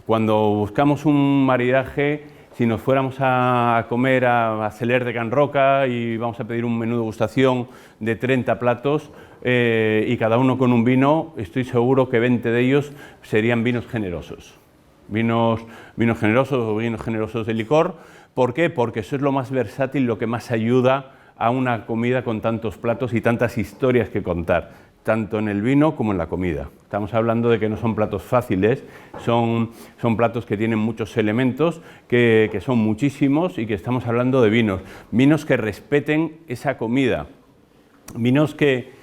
[SPEAKER 2] Cuando buscamos un maridaje, si nos fuéramos a comer a Celler de Can Roca y vamos a pedir un menú de degustación de 30 platos y cada uno con un vino, estoy seguro que 20 de ellos serían vinos generosos. Vinos generosos o vinos generosos de licor. ¿Por qué? Porque eso es lo más versátil, lo que más ayuda a una comida con tantos platos y tantas historias que contar, tanto en el vino como en la comida. Estamos hablando de que no son platos fáciles, son platos que tienen muchos elementos, que son muchísimos y que estamos hablando de vinos que respeten esa comida, vinos que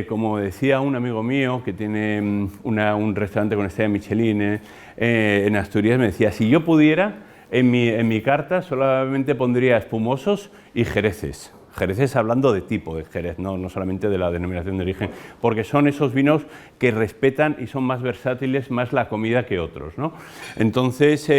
[SPEAKER 2] como decía un amigo mío que tiene un restaurante con estrella Michelin en Asturias, me decía, si yo pudiera, en mi carta solamente pondría espumosos y jereces. Jereces hablando de tipo de Jerez, no solamente de la denominación de origen, porque son esos vinos que respetan y son más versátiles, más la comida que otros, ¿no? Entonces,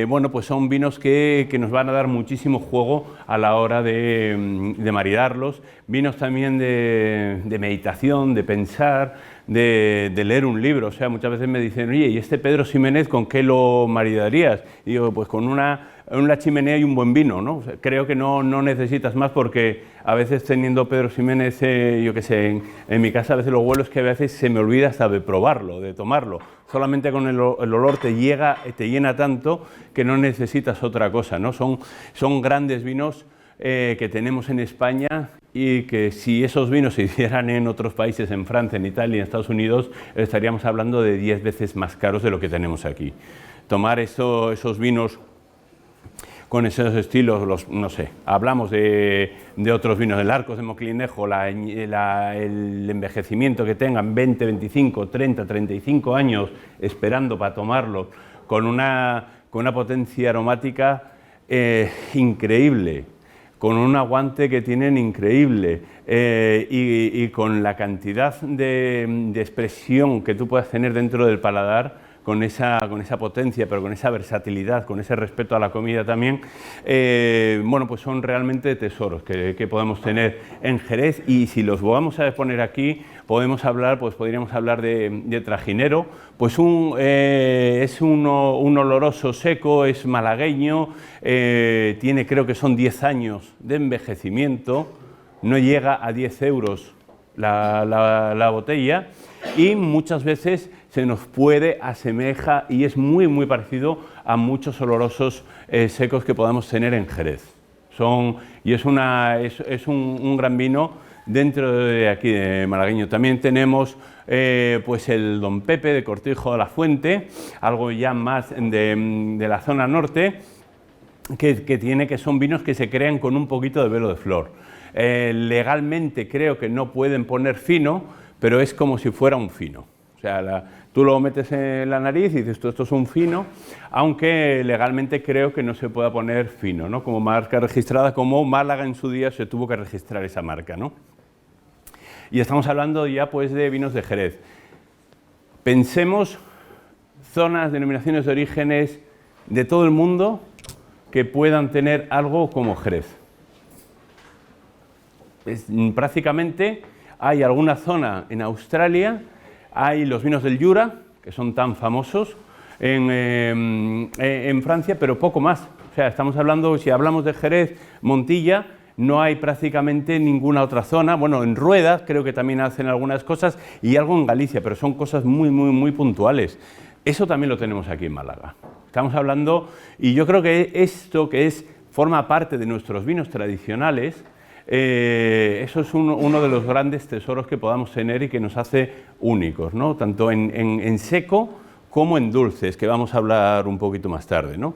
[SPEAKER 2] bueno, pues son vinos que nos van a dar muchísimo juego a la hora de maridarlos, vinos también de meditación, de pensar, de leer un libro. O sea, muchas veces me dicen, oye, ¿y este Pedro Ximénez con qué lo maridarías? Y digo, pues con una una chimenea y un buen vino, ¿no? O sea, creo que no necesitas más, porque a veces teniendo Pedro Ximénez, yo qué sé, en mi casa a veces lo bueno es que a veces se me olvida hasta de probarlo, de tomarlo. Solamente con el olor te llena tanto que no necesitas otra cosa, ¿no? Son grandes vinos que tenemos en España, y que si esos vinos se hicieran en otros países, en Francia, en Italia, en Estados Unidos, estaríamos hablando de 10 veces más caros de lo que tenemos aquí. Tomar esos vinos con esos estilos, no sé, hablamos de otros vinos del Arcos de Moclinejo, el envejecimiento que tengan, 20, 25, 30, 35 años esperando para tomarlo, con una potencia aromática increíble, con un aguante que tienen increíble, y con la cantidad de expresión que tú puedas tener dentro del paladar, con esa potencia, pero con esa versatilidad, con ese respeto a la comida también, bueno, pues son realmente tesoros que podemos tener en Jerez. Y si los vamos a poner aquí, podríamos hablar de Trajinero, pues es un oloroso seco, es malagueño, tiene, creo que son 10 años de envejecimiento, no llega a 10 euros la botella, y muchas veces se nos asemeja y es muy muy parecido a muchos olorosos secos que podamos tener en Jerez. Es un gran vino dentro de aquí de malagueño. También tenemos pues el Don Pepe de Cortijo de la Fuente, algo ya más de la zona norte, que son vinos que se crean con un poquito de velo de flor. Legalmente creo que no pueden poner fino, pero es como si fuera un fino. O sea, tú lo metes en la nariz y dices, esto es un fino, aunque legalmente creo que no se pueda poner fino, ¿no? Como marca registrada, como Málaga en su día se tuvo que registrar esa marca, ¿no? Y estamos hablando ya pues de vinos de Jerez. Pensemos zonas, denominaciones de orígenes de todo el mundo que puedan tener algo como Jerez. Prácticamente hay alguna zona en Australia, hay los vinos del Jura, que son tan famosos en Francia, pero poco más. O sea, estamos hablando, si hablamos de Jerez, Montilla, no hay prácticamente ninguna otra zona. Bueno, en Rueda creo que también hacen algunas cosas, y algo en Galicia, pero son cosas muy, muy, muy puntuales. Eso también lo tenemos aquí en Málaga. Estamos hablando, y yo creo que esto forma parte de nuestros vinos tradicionales. Eso es uno de los grandes tesoros que podamos tener y que nos hace únicos, ¿no? Tanto en seco como en dulces, que vamos a hablar un poquito más tarde, ¿no?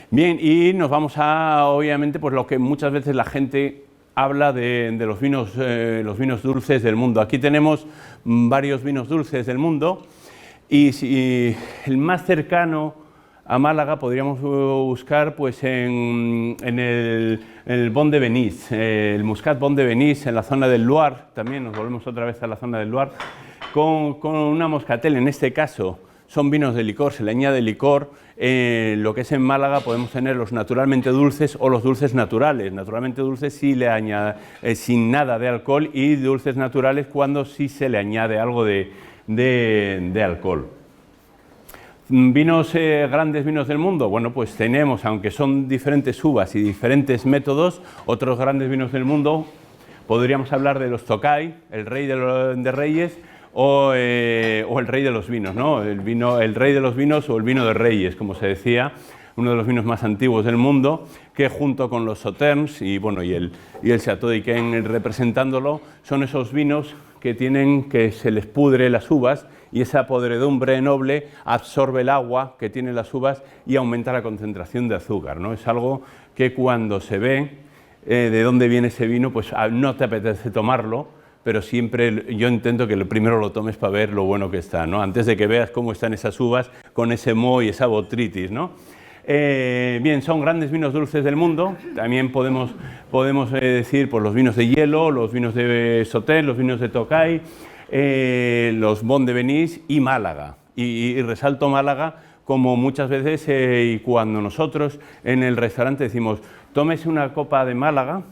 [SPEAKER 2] Bien, y nos vamos a, obviamente, pues lo que muchas veces la gente habla de los vinos dulces del mundo. Aquí tenemos varios vinos dulces del mundo, y el más cercano a Málaga podríamos buscar pues en el Bon de Venís, el Muscat Bon de Venís, en la zona del Loire. También nos volvemos otra vez a la zona del Loire, con una moscatel. En este caso son vinos de licor, se le añade licor. Lo que es en Málaga podemos tener los naturalmente dulces o los dulces naturales. Naturalmente dulces sí le añade, sin nada de alcohol, y dulces naturales cuando sí se le añade algo de alcohol. Grandes vinos del mundo, bueno, pues tenemos, aunque son diferentes uvas y diferentes métodos, otros grandes vinos del mundo. Podríamos hablar de los Tokai, el rey de reyes, o el rey de los vinos, ¿no? El rey de los vinos, o el vino de reyes, como se decía, uno de los vinos más antiguos del mundo, que junto con los Sauternes y el Château d'Yquem representándolo, son esos vinos que se les pudre las uvas, y esa podredumbre noble absorbe el agua que tienen las uvas y aumenta la concentración de azúcar, ¿no? Es algo que cuando se ve de dónde viene ese vino, pues no te apetece tomarlo, pero siempre yo intento que primero lo tomes para ver lo bueno que está, ¿no? Antes de que veas cómo están esas uvas con ese moho y esa botrytis, ¿no? Bien, son grandes vinos dulces del mundo. También podemos decir pues, los vinos de hielo, los vinos de Sauternes, los vinos de Tokai, los Bon de Venís y Málaga. Y resalto Málaga como muchas veces, y cuando nosotros en el restaurante decimos, tómese una copa de Málaga,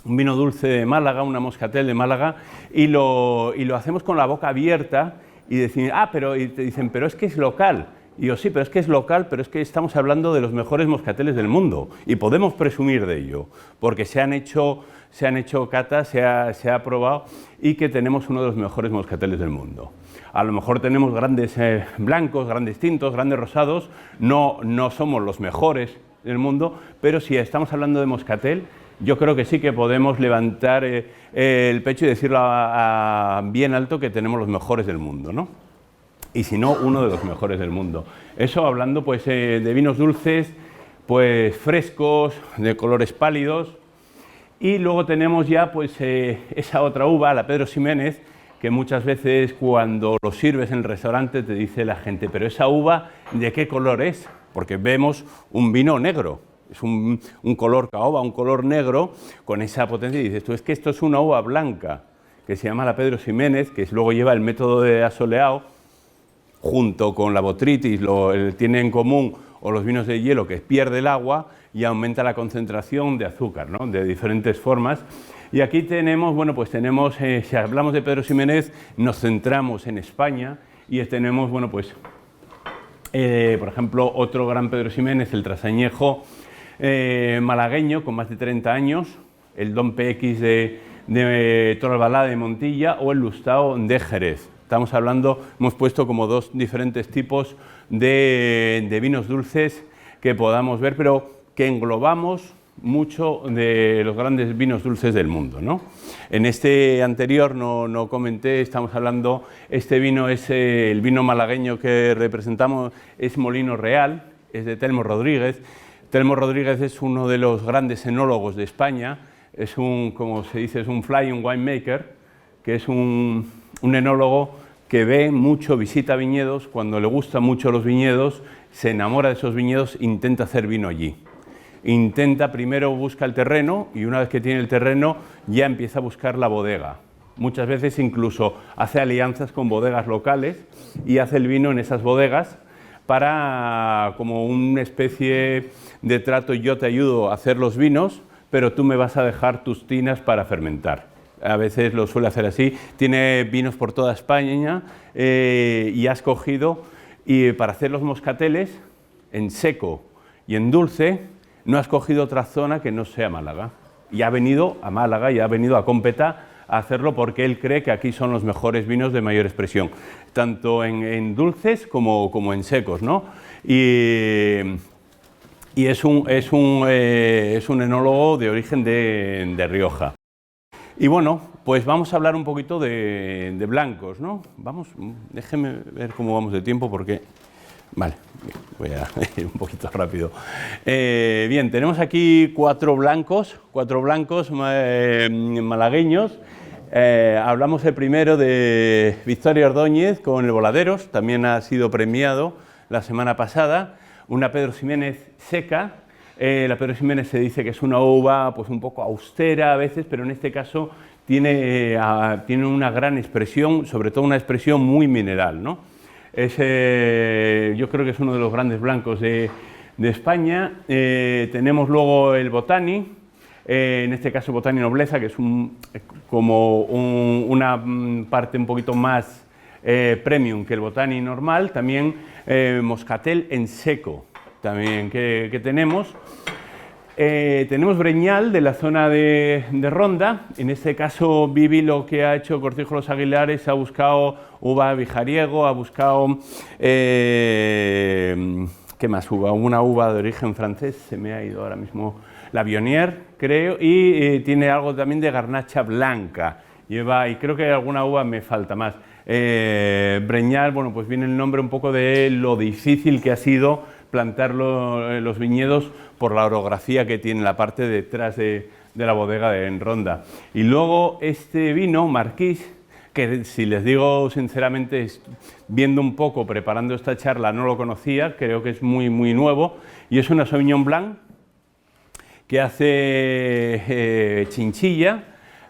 [SPEAKER 2] un vino dulce de Málaga, una moscatel de Málaga, y lo hacemos con la boca abierta y decimos, y te dicen, pero es que es local. Y digo, sí, pero es que es local, pero es que estamos hablando de los mejores moscateles del mundo y podemos presumir de ello, porque se han hecho catas, se ha probado y que tenemos uno de los mejores moscateles del mundo. A lo mejor tenemos grandes blancos, grandes tintos, grandes rosados, no somos los mejores del mundo, pero si estamos hablando de moscatel, yo creo que sí que podemos levantar el pecho y decirlo bien alto que tenemos los mejores del mundo, ¿no? Y si no, uno de los mejores del mundo. Eso hablando pues de vinos dulces, pues frescos, de colores pálidos. Y luego tenemos ya pues esa otra uva, la Pedro Ximénez, que muchas veces cuando lo sirves en el restaurante te dice la gente, pero esa uva, ¿de qué color es? Porque vemos un vino negro, es un color caoba, un color negro con esa potencia, y dices tú, es que esto es una uva blanca, que se llama la Pedro Ximénez, que luego lleva el método de asoleado, junto con la botrytis, tiene en común o los vinos de hielo que pierde el agua y aumenta la concentración de azúcar, ¿no? De diferentes formas. Y aquí tenemos, bueno, pues tenemos, si hablamos de Pedro Ximénez, nos centramos en España y tenemos, bueno, pues, por ejemplo, otro gran Pedro Ximénez, el trasañejo malagueño con más de 30 años, el Don PX de Toralbalá de Montilla o el Lustau de Jerez. Estamos hablando, hemos puesto como dos diferentes tipos de vinos dulces que podamos ver, pero que englobamos mucho de los grandes vinos dulces del mundo, ¿no? En este anterior no comenté, estamos hablando, este vino es el vino malagueño que representamos, es Molino Real, es de Telmo Rodríguez. Telmo Rodríguez es uno de los grandes enólogos de España, es como se dice, es un flying winemaker, que es un enólogo que ve mucho, visita viñedos, cuando le gustan mucho los viñedos, se enamora de esos viñedos, intenta hacer vino allí. Primero busca el terreno y una vez que tiene el terreno ya empieza a buscar la bodega. Muchas veces incluso hace alianzas con bodegas locales y hace el vino en esas bodegas para como una especie de trato, yo te ayudo a hacer los vinos, pero tú me vas a dejar tus tinas para fermentar. A veces lo suele hacer así, tiene vinos por toda España y ha escogido, y para hacer los moscateles en seco y en dulce, no ha escogido otra zona que no sea Málaga. Y ha venido a Málaga y ha venido a Cómpeta a hacerlo porque él cree que aquí son los mejores vinos de mayor expresión, tanto en dulces como en secos, ¿no? Y es un enólogo de origen de Rioja. Y bueno, pues vamos a hablar un poquito de blancos, ¿no? Déjenme ver cómo vamos de tiempo porque... Vale, voy a ir un poquito rápido. Bien, tenemos aquí cuatro blancos malagueños. Hablamos el primero de Victoria Ordóñez con el Voladeros, también ha sido premiado la semana pasada. Una Pedro Ximénez seca. La Pedro Ximénez se dice que es una uva pues un poco austera a veces, pero en este caso tiene una gran expresión, sobre todo una expresión muy mineral, ¿no? Yo creo que es uno de los grandes blancos de España. Tenemos luego el Botani, en este caso Botani Nobleza, que es una parte un poquito más premium que el Botani normal. También Moscatel en seco, también que tenemos. Tenemos Breñal de la zona de Ronda. En este caso Vivi lo que ha hecho Cortijo Los Aguilares, ha buscado uva vijariego, ha buscado ¿qué más uva? Una uva de origen francés, se me ha ido ahora mismo, la Viognier creo, y tiene algo también de Garnacha blanca, y creo que alguna uva me falta más. Breñal, bueno, pues viene el nombre un poco de lo difícil que ha sido plantar los viñedos por la orografía que tiene la parte detrás de la bodega en Ronda. Y luego este vino, Marquís, que si les digo sinceramente, viendo un poco, preparando esta charla, no lo conocía, creo que es muy, muy nuevo, y es una Sauvignon Blanc que hace Chinchilla,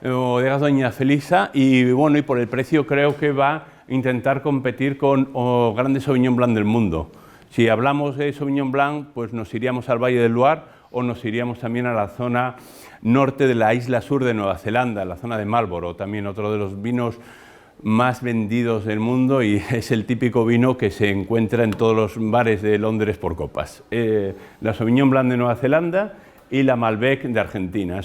[SPEAKER 2] bodegas Doña Felisa, y bueno, y por el precio creo que va a intentar competir con grandes Sauvignon Blanc del mundo. Si hablamos de Sauvignon Blanc, pues nos iríamos al Valle del Loire o nos iríamos también a la zona norte de la isla sur de Nueva Zelanda, la zona de Marlborough, también otro de los vinos más vendidos del mundo y es el típico vino que se encuentra en todos los bares de Londres por copas. La Sauvignon Blanc de Nueva Zelanda y la Malbec de Argentina,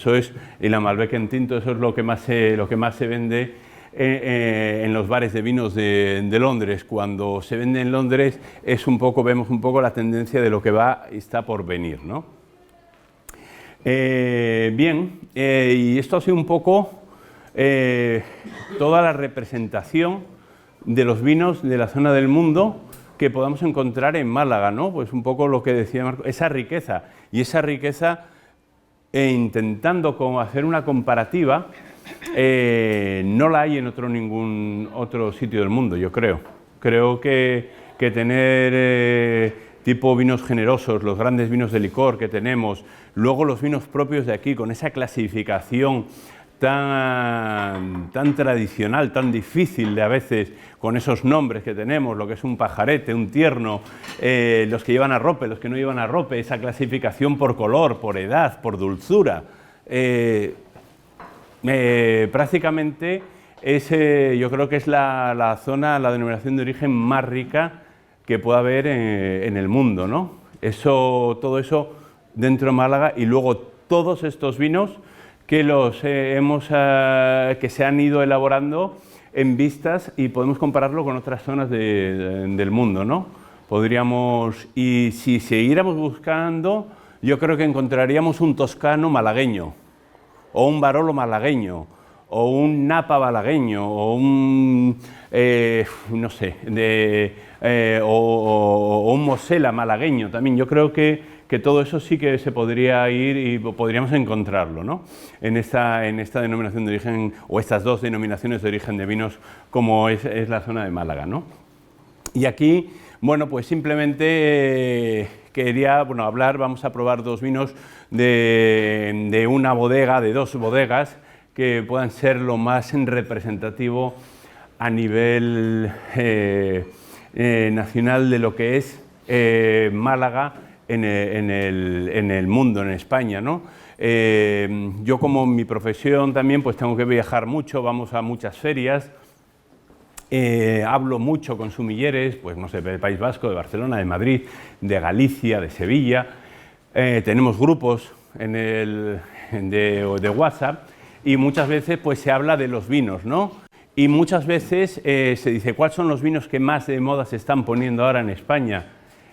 [SPEAKER 2] y la Malbec en tinto, eso es lo que más se vende en los bares de vinos de Londres. Cuando se vende en Londres vemos un poco la tendencia de lo que está por venir, ¿no? Y esto ha sido un poco toda la representación de los vinos de la zona del mundo que podamos encontrar en Málaga, ¿no? Pues un poco lo que decía Marco, esa riqueza, intentando hacer una comparativa, no la hay en ningún otro sitio del mundo, yo creo. Creo que tener tipo vinos generosos, los grandes vinos de licor que tenemos, luego los vinos propios de aquí, con esa clasificación tan tradicional, tan difícil de a veces, con esos nombres que tenemos, lo que es un pajarete, un tierno, los que llevan arrope, los que no llevan arrope, esa clasificación por color, por edad, por dulzura. Prácticamente yo creo que es la denominación de origen más rica que pueda haber en el mundo, ¿no? Todo eso dentro de Málaga, y luego todos estos vinos que que se han ido elaborando en vistas, y podemos compararlo con otras zonas del mundo, ¿no? Y si siguiéramos buscando, yo creo que encontraríamos un toscano malagueño, o un barolo malagueño, o un napa malagueño, o un, no sé, o un mosela malagueño también. Yo creo que todo eso sí que se podría ir y podríamos encontrarlo, ¿no? En esta denominación de origen, o estas dos denominaciones de origen de vinos, como es la zona de Málaga, ¿no? Y aquí, bueno, pues simplemente quería vamos a probar dos vinos de una bodega, de dos bodegas, que puedan ser lo más representativo a nivel nacional de lo que es Málaga en el mundo, en España, ¿no? Yo, como mi profesión también, pues tengo que viajar mucho, vamos a muchas ferias, hablo mucho con sumilleres, pues no sé, del País Vasco, de Barcelona, de Madrid, de Galicia, de Sevilla. Tenemos grupos de WhatsApp, y muchas veces pues se habla de los vinos, ¿no? Y muchas veces se dice, ¿cuáles son los vinos que más de moda se están poniendo ahora en España?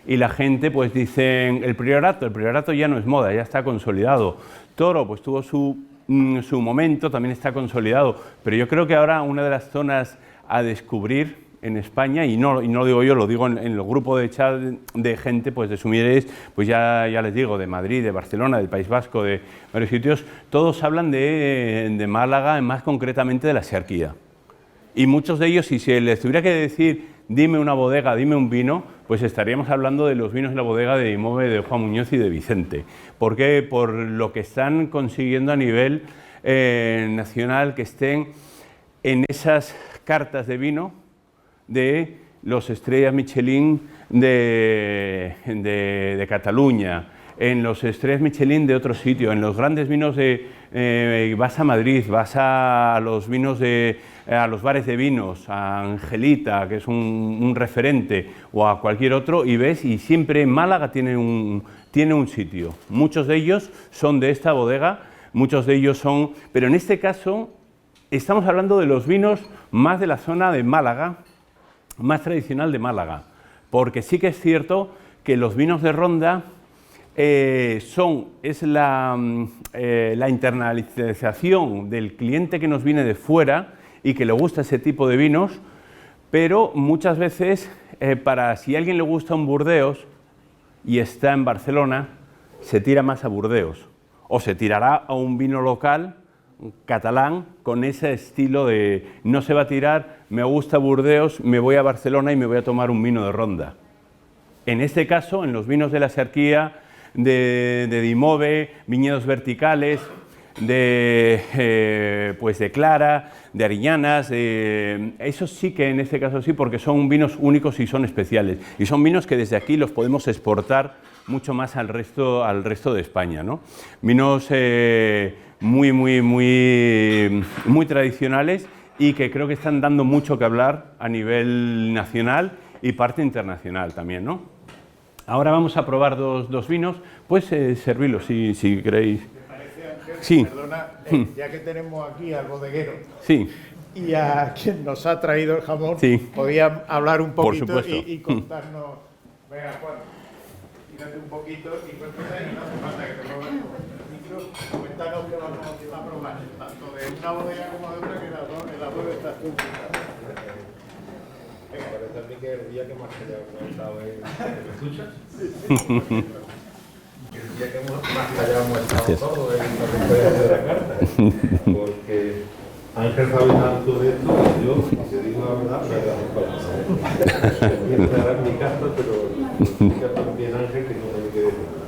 [SPEAKER 2] Y la gente pues dice, el Priorato ya no es moda, ya está consolidado. Toro pues tuvo su momento, también está consolidado, pero yo creo que ahora una de las zonas a descubrir en España, y no lo digo yo, lo digo en el grupo de chat de gente, pues de sumilleres, pues ya les digo, de Madrid, de Barcelona, del País Vasco, de varios sitios, todos hablan de Málaga, más concretamente de la Xarquía. Y muchos de ellos, si se les tuviera que decir, dime una bodega, dime un vino, pues estaríamos hablando de los vinos de la bodega de Dimove, de Juan Muñoz y de Vicente. ¿Por qué? Por lo que están consiguiendo a nivel nacional, que estén en esas cartas de vino de los estrellas Michelin de Cataluña, en los estrellas Michelin de otro sitio, en los grandes vinos vas a Madrid, vas a los vinos a los bares de vinos, a Angelita, que es un referente, o a cualquier otro, y ves, y siempre Málaga tiene un sitio. Muchos de ellos son de esta bodega, muchos de ellos son, pero en este caso estamos hablando de los vinos más de la zona de Málaga, más tradicional de Málaga, porque sí que es cierto que los vinos de Ronda es la internalización del cliente que nos viene de fuera y que le gusta ese tipo de vinos, pero muchas veces, si a alguien le gusta un Burdeos y está en Barcelona, se tira más a Burdeos, o se tirará a un vino local catalán con ese estilo de no se va a tirar, me gusta Burdeos, me voy a Barcelona y me voy a tomar un vino de Ronda. En este caso, en los vinos de la Xarquía, de Dimove, viñedos verticales, de Clara, de Ariñanas, eso sí que en este caso sí, porque son vinos únicos y son especiales. Y son vinos que desde aquí los podemos exportar mucho más al resto de España, ¿no? Vinos muy tradicionales y que creo que están dando mucho que hablar a nivel nacional y parte internacional también, ¿no? Ahora vamos a probar dos vinos, pues servirlos si queréis.
[SPEAKER 1] ¿Te parece, Ángel?
[SPEAKER 2] Sí.
[SPEAKER 1] Perdona, ya que tenemos aquí al bodeguero
[SPEAKER 2] Sí.
[SPEAKER 1] y a quien nos ha traído el jamón,
[SPEAKER 2] Sí.
[SPEAKER 1] podía hablar un
[SPEAKER 2] Por
[SPEAKER 1] poquito
[SPEAKER 2] supuesto.
[SPEAKER 1] y contarnos. Venga, Juan, tírate un poquito y cuéntanos, y no hace falta que te muevas con el micro. Cuéntanos qué vamos a probar, tanto de una bodega como de otra, que las dos estás tú.
[SPEAKER 3] Me parece a mí que el día que más callado hemos estado en... ¿Me escuchas? El día que más callado hemos estado todos en la conferencia de la carta. Porque Ángel sabe tanto de esto que yo, si te digo la verdad, me da un paso. Quiero cerrar mi casa, pero explica también Ángel que no tiene que decir nada.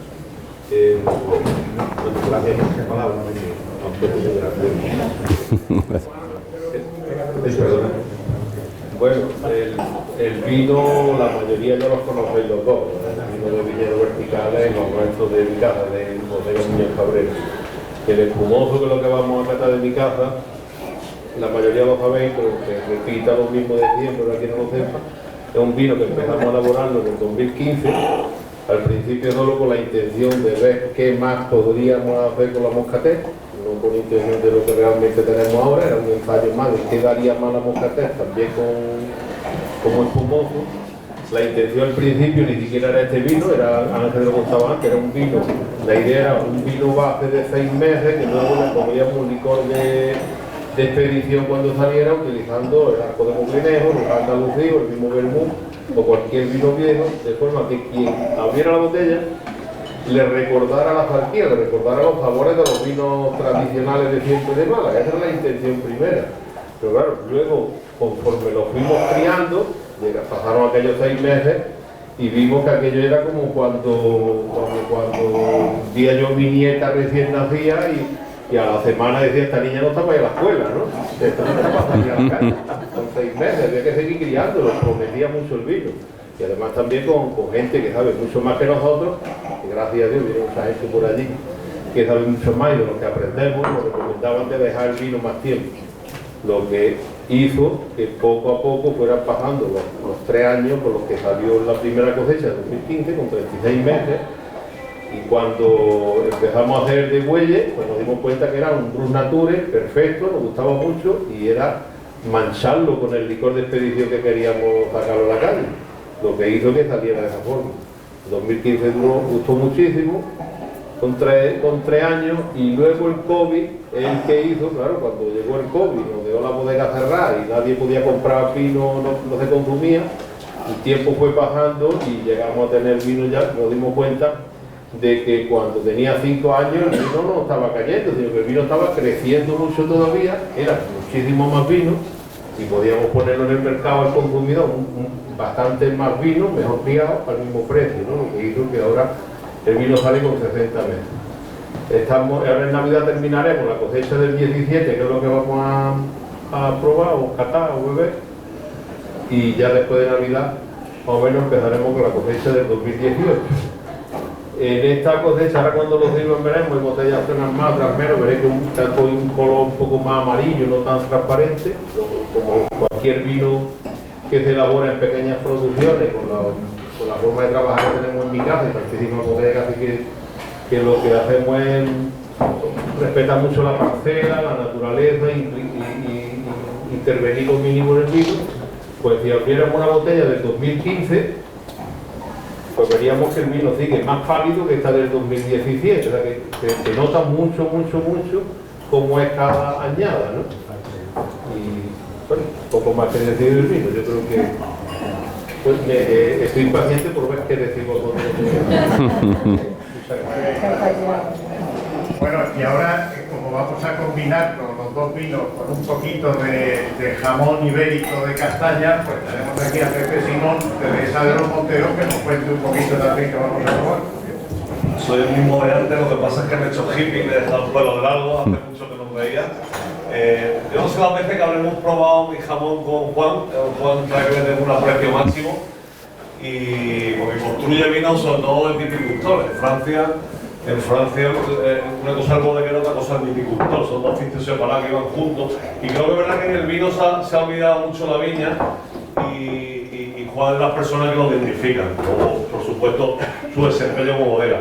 [SPEAKER 3] Gracias por esa palabra, aunque te gracias. Perdona. Bueno, el vino, la mayoría ya los conocéis los dos, ¿no? El vino de viñedo verticales en los restos de mi casa, de Bodega Muñoz Cabrera. El espumoso, que es lo que vamos a tratar de mi casa, la mayoría lo sabéis, pero se repita lo mismo de siempre, para quien no lo sepa. Es un vino que empezamos a elaborarlo en el 2015, al principio solo con la intención de ver qué más podríamos hacer con la moscatel, no con intención de lo que realmente tenemos ahora, era un ensayo más de qué daría más la moscatel, también como espumoso. La intención al principio ni siquiera era este vino, era Ángel lo contaba antes, era un vino, la idea era un vino base de 6 meses, que luego le poníamos un licor de expedición cuando saliera, utilizando el arco de Moglinejo, el andalucío, el mismo vermut o cualquier vino viejo, de forma que quien abriera la botella le recordara la zarquía, le recordara los sabores de los vinos tradicionales de siempre de Málaga. Esa era la intención primera. Pero claro, luego, conforme los fuimos criando, pasaron aquellos 6 meses y vimos que aquello era como cuando vi yo mi nieta recién nacida y a la semana decía, esta niña no está para ir a la escuela, ¿no? Esta niña está para salir a la calle. Con 6 meses, había que seguir criándolo, prometía mucho el vino. Y además también con gente que sabe mucho más que nosotros, y gracias a Dios viene mucha gente por allí que sabe mucho más y de lo que aprendemos, nos recomendaban de dejar el vino más tiempo. Lo que hizo que poco a poco fueran pasando los 3 años por los que salió la primera cosecha de 2015, con 36 meses, y cuando empezamos a hacer de bueyes, pues nos dimos cuenta que era un Brut Nature perfecto, nos gustaba mucho, y era mancharlo con el licor de expedición que queríamos sacarlo a la calle, lo que hizo que saliera de esa forma. 2015 gustó muchísimo, con 3 años, y luego el COVID, el que hizo, claro, cuando llegó el COVID, nos dejó la bodega cerrada y nadie podía comprar vino, no se consumía, el tiempo fue pasando y llegamos a tener vino ya, nos dimos cuenta de que cuando tenía 5 años el vino no estaba cayendo, sino que el vino estaba creciendo mucho todavía, era muchísimo más vino y podíamos ponerlo en el mercado al consumidor bastante más vino, mejor criado, al mismo precio, ¿no? Lo que hizo que ahora el vino sale con 60 meses. Ahora en Navidad terminaremos la cosecha del 17, que es lo que vamos a probar o catar o beber, y ya después de Navidad más o menos empezaremos con la cosecha del 2018. En esta cosecha, ahora cuando los sirvan veremos, hay botellas unas más, otras menos, veréis que está con un color un poco más amarillo, no tan transparente, como cualquier vino que se elabora en pequeñas producciones, con la forma de trabajar que tenemos en mi casa y tantísimas bodegas, así que lo que hacemos es respetar mucho la parcela, la naturaleza y intervenir lo mínimo en el vino. Pues si abriéramos una botella del 2015, pues veríamos que el vino sigue más pálido que esta del 2017, o sea que se nota mucho cómo es cada añada, ¿no? Y bueno, poco más que decir del vino, yo creo que pues, estoy impaciente por ver qué decís vosotros. Muchas gracias.
[SPEAKER 1] Bueno, y ahora, como vamos a combinar los dos vinos con un poquito de jamón ibérico de Castalla, pues tenemos aquí a Pepe Simón, de Mesa de los Monteros, que nos cuente un poquito también que vamos a probar.
[SPEAKER 4] Soy el mismo de antes, lo que pasa es que me he hecho hippie, me he dejado el pelo largo, hace mucho que no me veía. Yo no sé las veces que habremos probado mi jamón con Juan. Juan trae que le tengo un aprecio máximo y porque construye vinos sobre todo de viticultores. En Francia En Francia, una cosa es el bodeguero, otra cosa es el viticultor, son dos oficios separados que van juntos. Y creo que es verdad que en el vino se ha olvidado mucho la viña y Juan es las personas que lo identifican. Luego, por supuesto, su desempeño como bodega.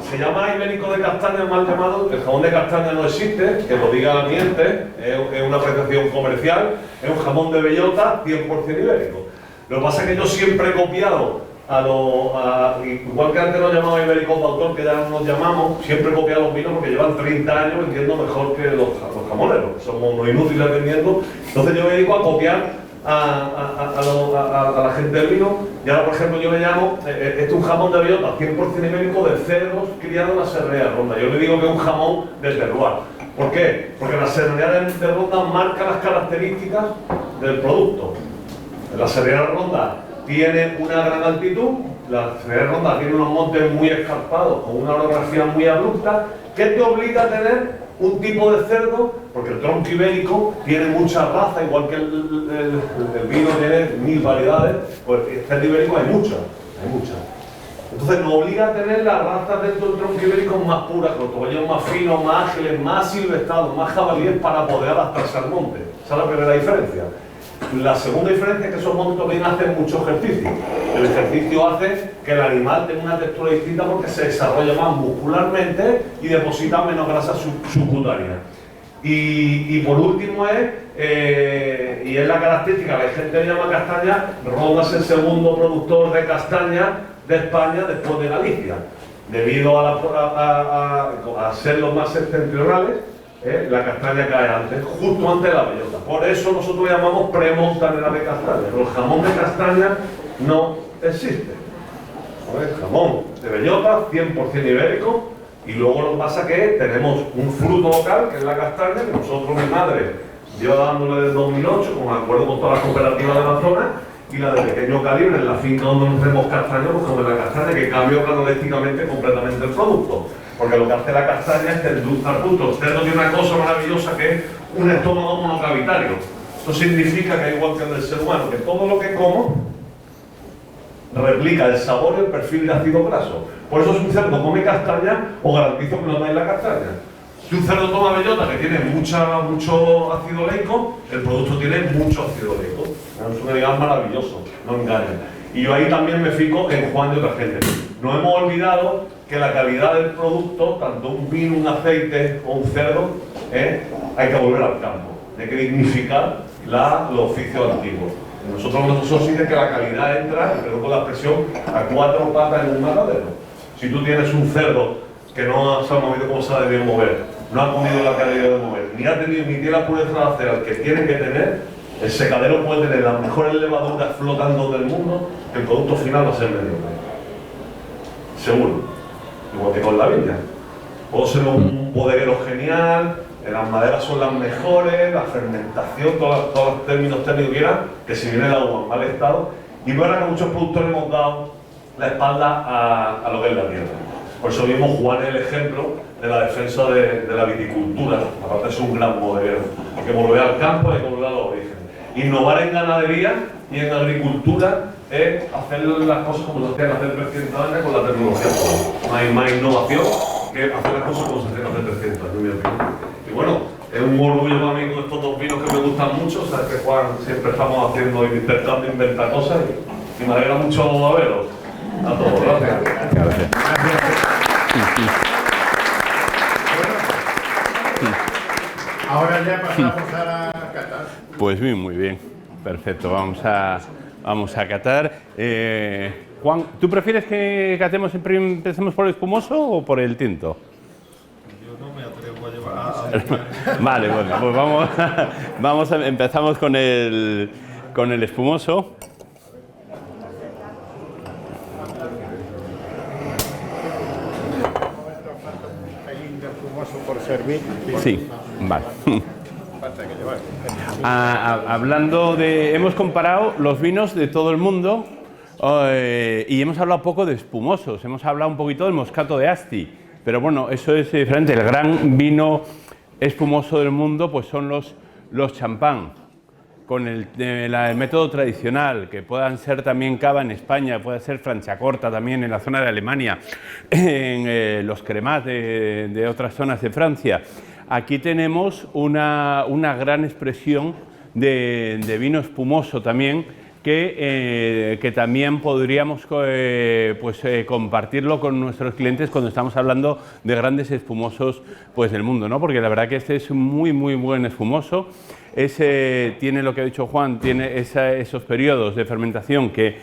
[SPEAKER 4] Se llama ibérico de castaña, mal llamado. El jamón de castaña no existe, que lo diga miente, es una apreciación comercial, es un jamón de bellota 100% ibérico. Lo que pasa es que yo siempre he copiado igual que antes nos llamaba ibéricos de autor, que ya nos llamamos, siempre he copiado los vinos porque llevan 30 años vendiendo mejor que los jamoneros, que somos unos inútiles vendiendo. Entonces yo me dedico a copiar a la gente del vino. Y ahora, por ejemplo, yo le llamo, este es un jamón de bellota 100% ibérico de cerdos criados en la serranía de Ronda. Yo le digo que es un jamón del terroir. ¿Por qué? Porque la serranía de Ronda marca las características del producto. La serranía de Ronda tiene una gran altitud, la serranía de Ronda tiene unos montes muy escarpados, con una orografía muy abrupta, que te obliga a tener un tipo de cerdo, porque el tronco ibérico tiene muchas razas, igual que el vino tiene 1000 variedades, pues el cerdo ibérico hay muchas. Entonces nos obliga a tener las razas dentro del tronco ibérico más puras, con los tobillos más finos, más ágiles, más silvestados, más jabalíes para poder adaptarse al monte. Esa es la primera diferencia. La segunda diferencia es que esos montes también hacen mucho ejercicio. El ejercicio hace que el animal tenga una textura distinta porque se desarrolla más muscularmente y deposita menos grasa subcutánea. Y por último y es la característica que la gente llama castaña, Ronda es el segundo productor de castaña de España después de Galicia. Debido a ser los más septentrionales, la castaña cae antes, justo antes de la bellota. Por eso nosotros llamamos premontanera de castaña. Pero el jamón de castaña no existe. El jamón de bellota, 100% ibérico, y luego lo que pasa es que tenemos un fruto local, que es la castaña, que nosotros, mi madre, lleva dándole desde 2008, como de acuerdo con todas las cooperativas de la zona, y la de pequeño calibre, en la finca donde no tenemos castaña, pues como la castaña, que cambia cronológicamente completamente el producto. Porque lo que hace la castaña es endulzar puntos. El cerdo tiene una cosa maravillosa que es un estómago monocavitario. Esto significa que, igual que en el ser humano, que todo lo que como replica el sabor y el perfil de ácido graso. Por eso si un cerdo come castaña, os garantizo que no dais la castaña. Si un cerdo toma bellota, que tiene mucho ácido oleico, el producto tiene mucho ácido oleico. Es un animal maravilloso, no engañen. Y yo ahí también me fijo en Juan y otra gente. No hemos olvidado que la calidad del producto, tanto un vino, un aceite o un cerdo, hay que volver al campo. Hay que dignificar los oficios antiguos. Nosotros sí que la calidad entra, pero con la expresión, a 4 patas en un matadero. Si tú tienes un cerdo que no se ha movido como se ha debido mover, no ha comido la calidad de mover, ni tiene la pureza de acero que tiene que tener, el secadero puede tener las mejores levaduras flotando del mundo, que el producto final va a ser mediocre. Seguro. Igual que con la viña. Puedo ser un bodeguero genial, las maderas son las mejores, la fermentación, todos los términos técnicos que quieran, que si viene el agua en mal estado. Y no era que muchos productores hemos dado la espalda a lo que es la tierra. Por eso mismo Juan es el ejemplo de la defensa de la viticultura, aparte de ser un gran bodeguero. Hay que volver al campo, hay que volver a los orígenes. Innovar en ganadería y en agricultura es hacer las cosas como se hacían hace 300 años con la tecnología. No hay más innovación que hacer las cosas como se hacían hace 300 años, en mi opinión. Y bueno, es un orgullo para mí con estos dos vinos que me gustan mucho. O sea, que Juan siempre estamos haciendo, intentando inventar cosas y me alegra mucho a veros. A todos, gracias.
[SPEAKER 2] Gracias.
[SPEAKER 1] Ahora ya pasamos a la cata.
[SPEAKER 2] Pues bien, muy bien. Perfecto, vamos a catar. Juan, ¿tú prefieres que catemos empecemos por el espumoso o por el tinto?
[SPEAKER 5] Yo no me atrevo a llevar
[SPEAKER 2] Vale, bueno, pues empezamos con el espumoso.
[SPEAKER 1] Por servir.
[SPEAKER 2] Sí, vale. Hablando hemos comparado los vinos de todo el mundo y hemos hablado poco de espumosos, hemos hablado un poquito del Moscato de Asti, pero bueno, eso es diferente. El gran vino espumoso del mundo pues son los champán. con el método tradicional, que puedan ser también cava en España, pueda ser Franciacorta también en la zona de Alemania, en los cremats de otras zonas de Francia. Aquí tenemos una gran expresión de vino espumoso también, que también podríamos compartirlo con nuestros clientes cuando estamos hablando de grandes espumosos pues, del mundo, ¿no? Porque la verdad que este es muy buen espumoso. Tiene lo que ha dicho Juan, tiene esos periodos de fermentación que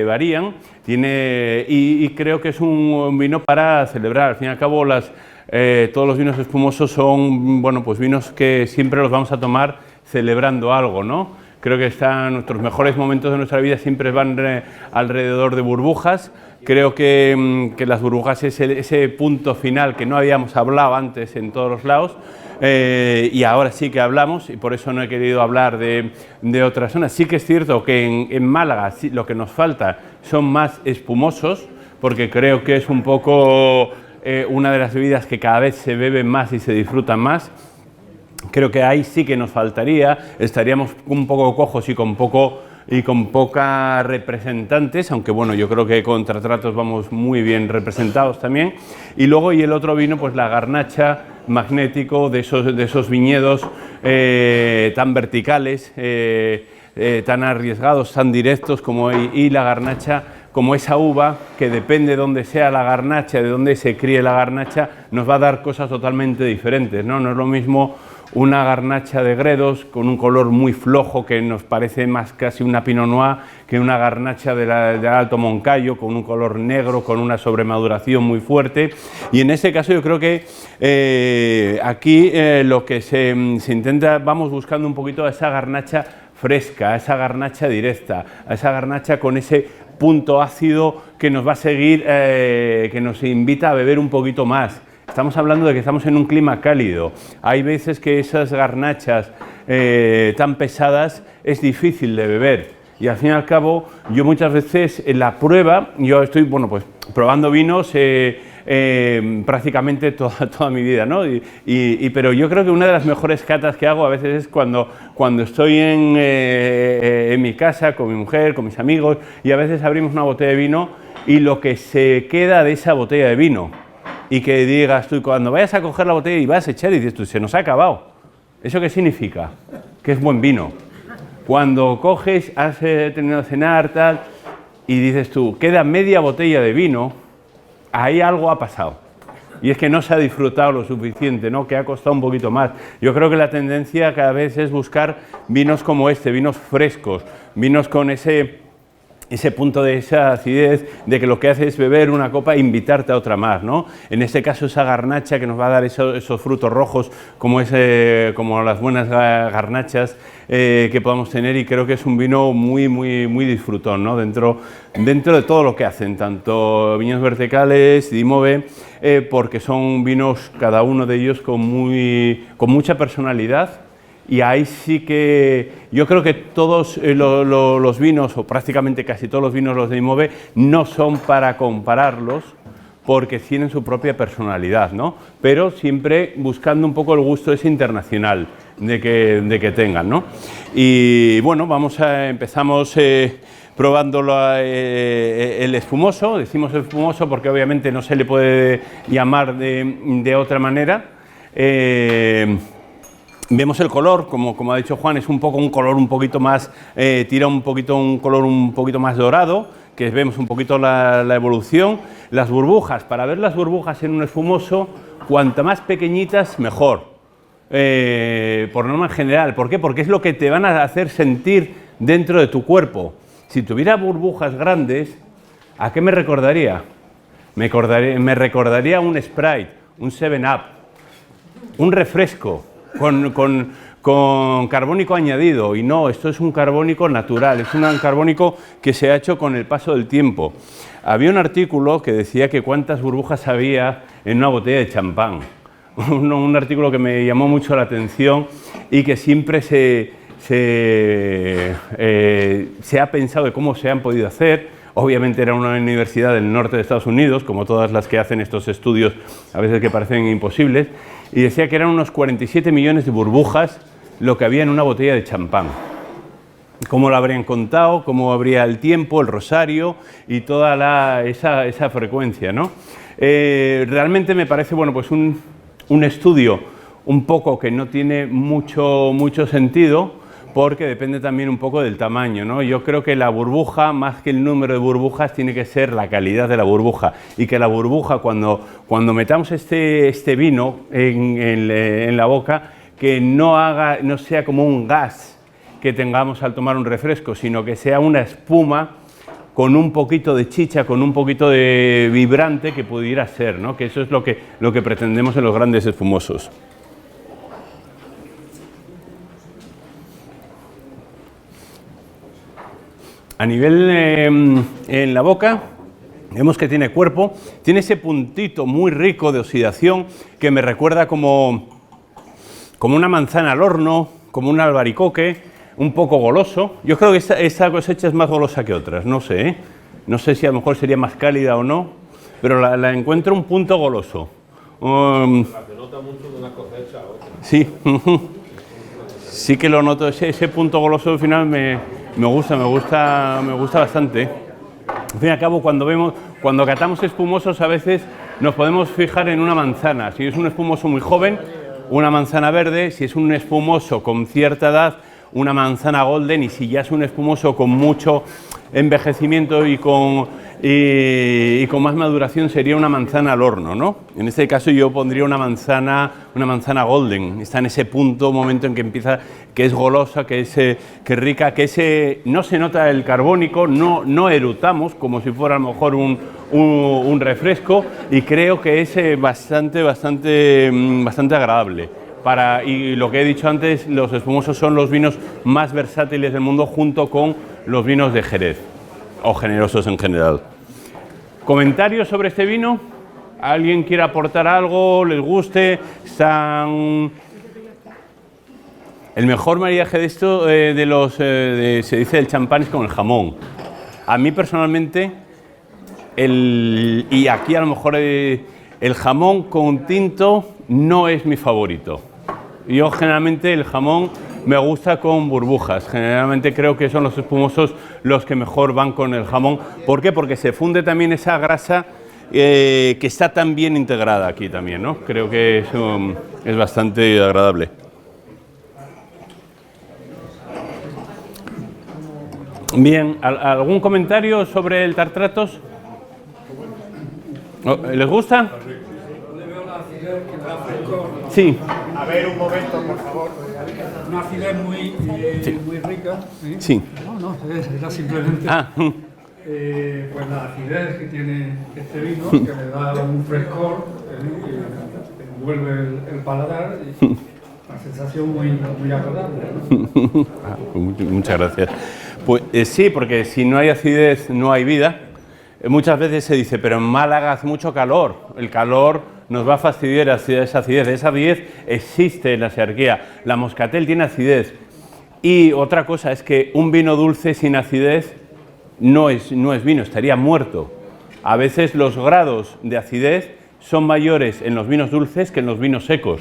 [SPEAKER 2] varían, y creo que es un vino para celebrar. Al fin y al cabo, todos los vinos espumosos son pues vinos que siempre los vamos a tomar celebrando algo, ¿no? Creo que nuestros mejores momentos de nuestra vida siempre van alrededor de burbujas. Creo que las burbujas es ese punto final que no habíamos hablado antes en todos los lados, y ahora sí que hablamos, y por eso no he querido hablar de otras zonas. Sí que es cierto que en Málaga lo que nos falta son más espumosos, porque creo que es un poco una de las bebidas que cada vez se beben más y se disfrutan más. Creo que ahí sí que nos faltaría, estaríamos un poco cojos y con pocas representantes, aunque bueno, yo creo que con Tratratos vamos muy bien representados también. Y luego, y el otro vino, pues la Garnacha Magnético, de esos viñedos tan verticales, tan arriesgados, tan directos, y la Garnacha, como esa uva, que depende de dónde sea la garnacha, de dónde se críe la garnacha, nos va a dar cosas totalmente diferentes, ¿no? No es lo mismo una garnacha de Gredos con un color muy flojo que nos parece más casi una Pinot Noir que una garnacha de Alto Moncayo con un color negro, con una sobremaduración muy fuerte. Y en ese caso yo creo que aquí lo que se intenta, vamos buscando un poquito a esa garnacha fresca, a esa garnacha directa, a esa garnacha con ese punto ácido que nos va a seguir, que nos invita a beber un poquito más. Estamos hablando de que estamos en un clima cálido. Hay veces que esas garnachas tan pesadas es difícil de beber. Y al fin y al cabo, yo muchas veces en la prueba, yo estoy pues probando vinos prácticamente toda mi vida, ¿no? Pero yo creo que una de las mejores catas que hago a veces es cuando estoy en mi casa con mi mujer, con mis amigos, y a veces abrimos una botella de vino y lo que se queda de esa botella de vino, y que digas tú, cuando vayas a coger la botella y vas a echar y dices tú, se nos ha acabado. ¿Eso qué significa? Que es buen vino. Cuando coges, has terminado de cenar, tal, y dices tú, queda media botella de vino, ahí algo ha pasado. Y es que no se ha disfrutado lo suficiente, ¿no? Que ha costado un poquito más. Yo creo que la tendencia cada vez es buscar vinos como este, vinos frescos, vinos con ese punto de esa acidez, de que lo que hace es beber una copa e invitarte a otra más, ¿no? En este caso esa garnacha que nos va a dar esos frutos rojos, como las buenas garnachas que podamos tener, y creo que es un vino muy disfrutón, ¿no? Dentro de todo lo que hacen, tanto viñedos verticales, Dimove, porque son vinos, cada uno de ellos con mucha personalidad. Y ahí sí que yo creo que todos los vinos, o prácticamente casi todos los vinos, los de Dimove, no son para compararlos porque tienen su propia personalidad, ¿no? Pero siempre buscando un poco el gusto ese internacional de que tengan, ¿no? Y bueno, empezamos probando el espumoso. Decimos espumoso porque obviamente no se le puede llamar de otra manera. Vemos el color, como ha dicho Juan, es un color un poquito más, tira un color un poquito más dorado, que vemos un poquito la evolución. Las burbujas, para ver las burbujas en un espumoso, cuanto más pequeñitas, mejor, por norma general. ¿Por qué? Porque es lo que te van a hacer sentir dentro de tu cuerpo. Si tuviera burbujas grandes, ¿a qué me recordaría? Me recordaría un Sprite, un 7-Up, un refresco con carbónico añadido, y no, esto es un carbónico natural, es un carbónico que se ha hecho con el paso del tiempo. Había un artículo que decía que cuántas burbujas había en una botella de champán, un artículo que me llamó mucho la atención y que siempre se ha pensado de cómo se han podido hacer. Obviamente era una universidad del norte de Estados Unidos, como todas las que hacen estos estudios, a veces que parecen imposibles, y decía que eran unos 47 millones de burbujas lo que había en una botella de champán. Cómo lo habrían contado, cómo habría el tiempo, el rosario y toda esa frecuencia, ¿no? Realmente me parece, bueno, pues un estudio un poco que no tiene mucho sentido, porque depende también un poco del tamaño, ¿no? Yo creo que la burbuja, más que el número de burbujas, tiene que ser la calidad de la burbuja, y que la burbuja, cuando metamos este vino en la boca, que no sea como un gas que tengamos al tomar un refresco, sino que sea una espuma con un poquito de chicha, con un poquito de vibrante que pudiera ser, ¿no? Que eso es lo que pretendemos en los grandes espumosos. A nivel en la boca, vemos que tiene cuerpo, tiene ese puntito muy rico de oxidación que me recuerda como una manzana al horno, como un albaricoque, un poco goloso. Yo creo que esta cosecha es más golosa que otras, no sé, ¿eh? No sé si a lo mejor sería más cálida o no, pero la encuentro un punto goloso.
[SPEAKER 3] La que nota mucho de una cosecha a otra.
[SPEAKER 2] Sí, sí que lo noto, ese punto goloso al final me gusta bastante. Al fin y al cabo, cuando catamos espumosos, a veces nos podemos fijar en una manzana. Si es un espumoso muy joven, una manzana verde; si es un espumoso con cierta edad, una manzana golden; y si ya es un espumoso con mucho envejecimiento y con más maduración, sería una manzana al horno, ¿no? En este caso yo pondría una manzana golden. Está en ese momento en que empieza, que es golosa, que es rica, que no se nota el carbónico, no erutamos como si fuera a lo mejor un refresco, y creo que es bastante agradable. Y lo que he dicho antes, los espumosos son los vinos más versátiles del mundo, junto con los vinos de Jerez, o generosos en general. ¿Comentarios sobre este vino? ¿Alguien quiere aportar algo? ¿Les guste? El mejor maridaje de esto, se dice del champán, es con el jamón. A mí personalmente, y aquí a lo mejor el jamón con tinto no es mi favorito. Yo generalmente el jamón me gusta con burbujas. Generalmente creo que son los espumosos los que mejor van con el jamón. ¿Por qué? Porque se funde también esa grasa que está tan bien integrada aquí también, ¿no? Creo que eso es bastante agradable. Bien, ¿algún comentario sobre el Tartratos? ¿Les gusta? Sí.
[SPEAKER 1] A ver, un momento, por favor.
[SPEAKER 6] Una acidez muy rica.
[SPEAKER 2] Sí.
[SPEAKER 6] No, era simplemente pues la acidez que tiene este vino, que le da un frescor, que envuelve el paladar, y una sensación muy agradable, ¿no?
[SPEAKER 2] Muchas gracias. Pues sí, porque si no hay acidez no hay vida. Muchas veces se dice, pero en Málaga hace mucho calor. El calor nos va a fastidiar esa acidez. Esa acidez existe en la Searquía. La Moscatel tiene acidez. Y otra cosa es que un vino dulce sin acidez no es vino, estaría muerto. A veces los grados de acidez son mayores en los vinos dulces que en los vinos secos.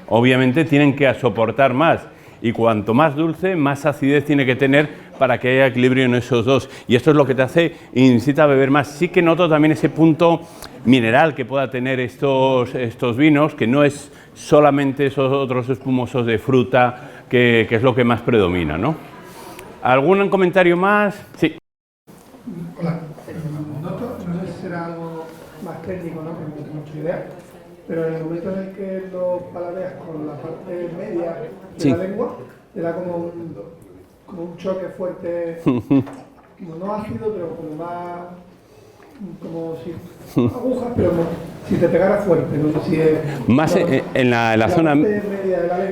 [SPEAKER 2] Obviamente tienen que soportar más. Y cuanto más dulce, más acidez tiene que tener para que haya equilibrio en esos dos. Y esto es lo que te hace incita a beber más. Sí que noto también ese punto mineral que pueda tener estos vinos, que no es solamente esos otros espumosos de fruta, que es lo que más predomina, ¿no? ¿Algún comentario más? Sí.
[SPEAKER 7] Hola. No sé si será algo más técnico, ¿no? Que no tengo mucha idea. Pero en el momento en el que lo paladeas con la parte media de la lengua, te da como un choque fuerte, no ácido, pero como si agujas, pero si te pegara fuerte, no sé si es...
[SPEAKER 2] Más en la zona...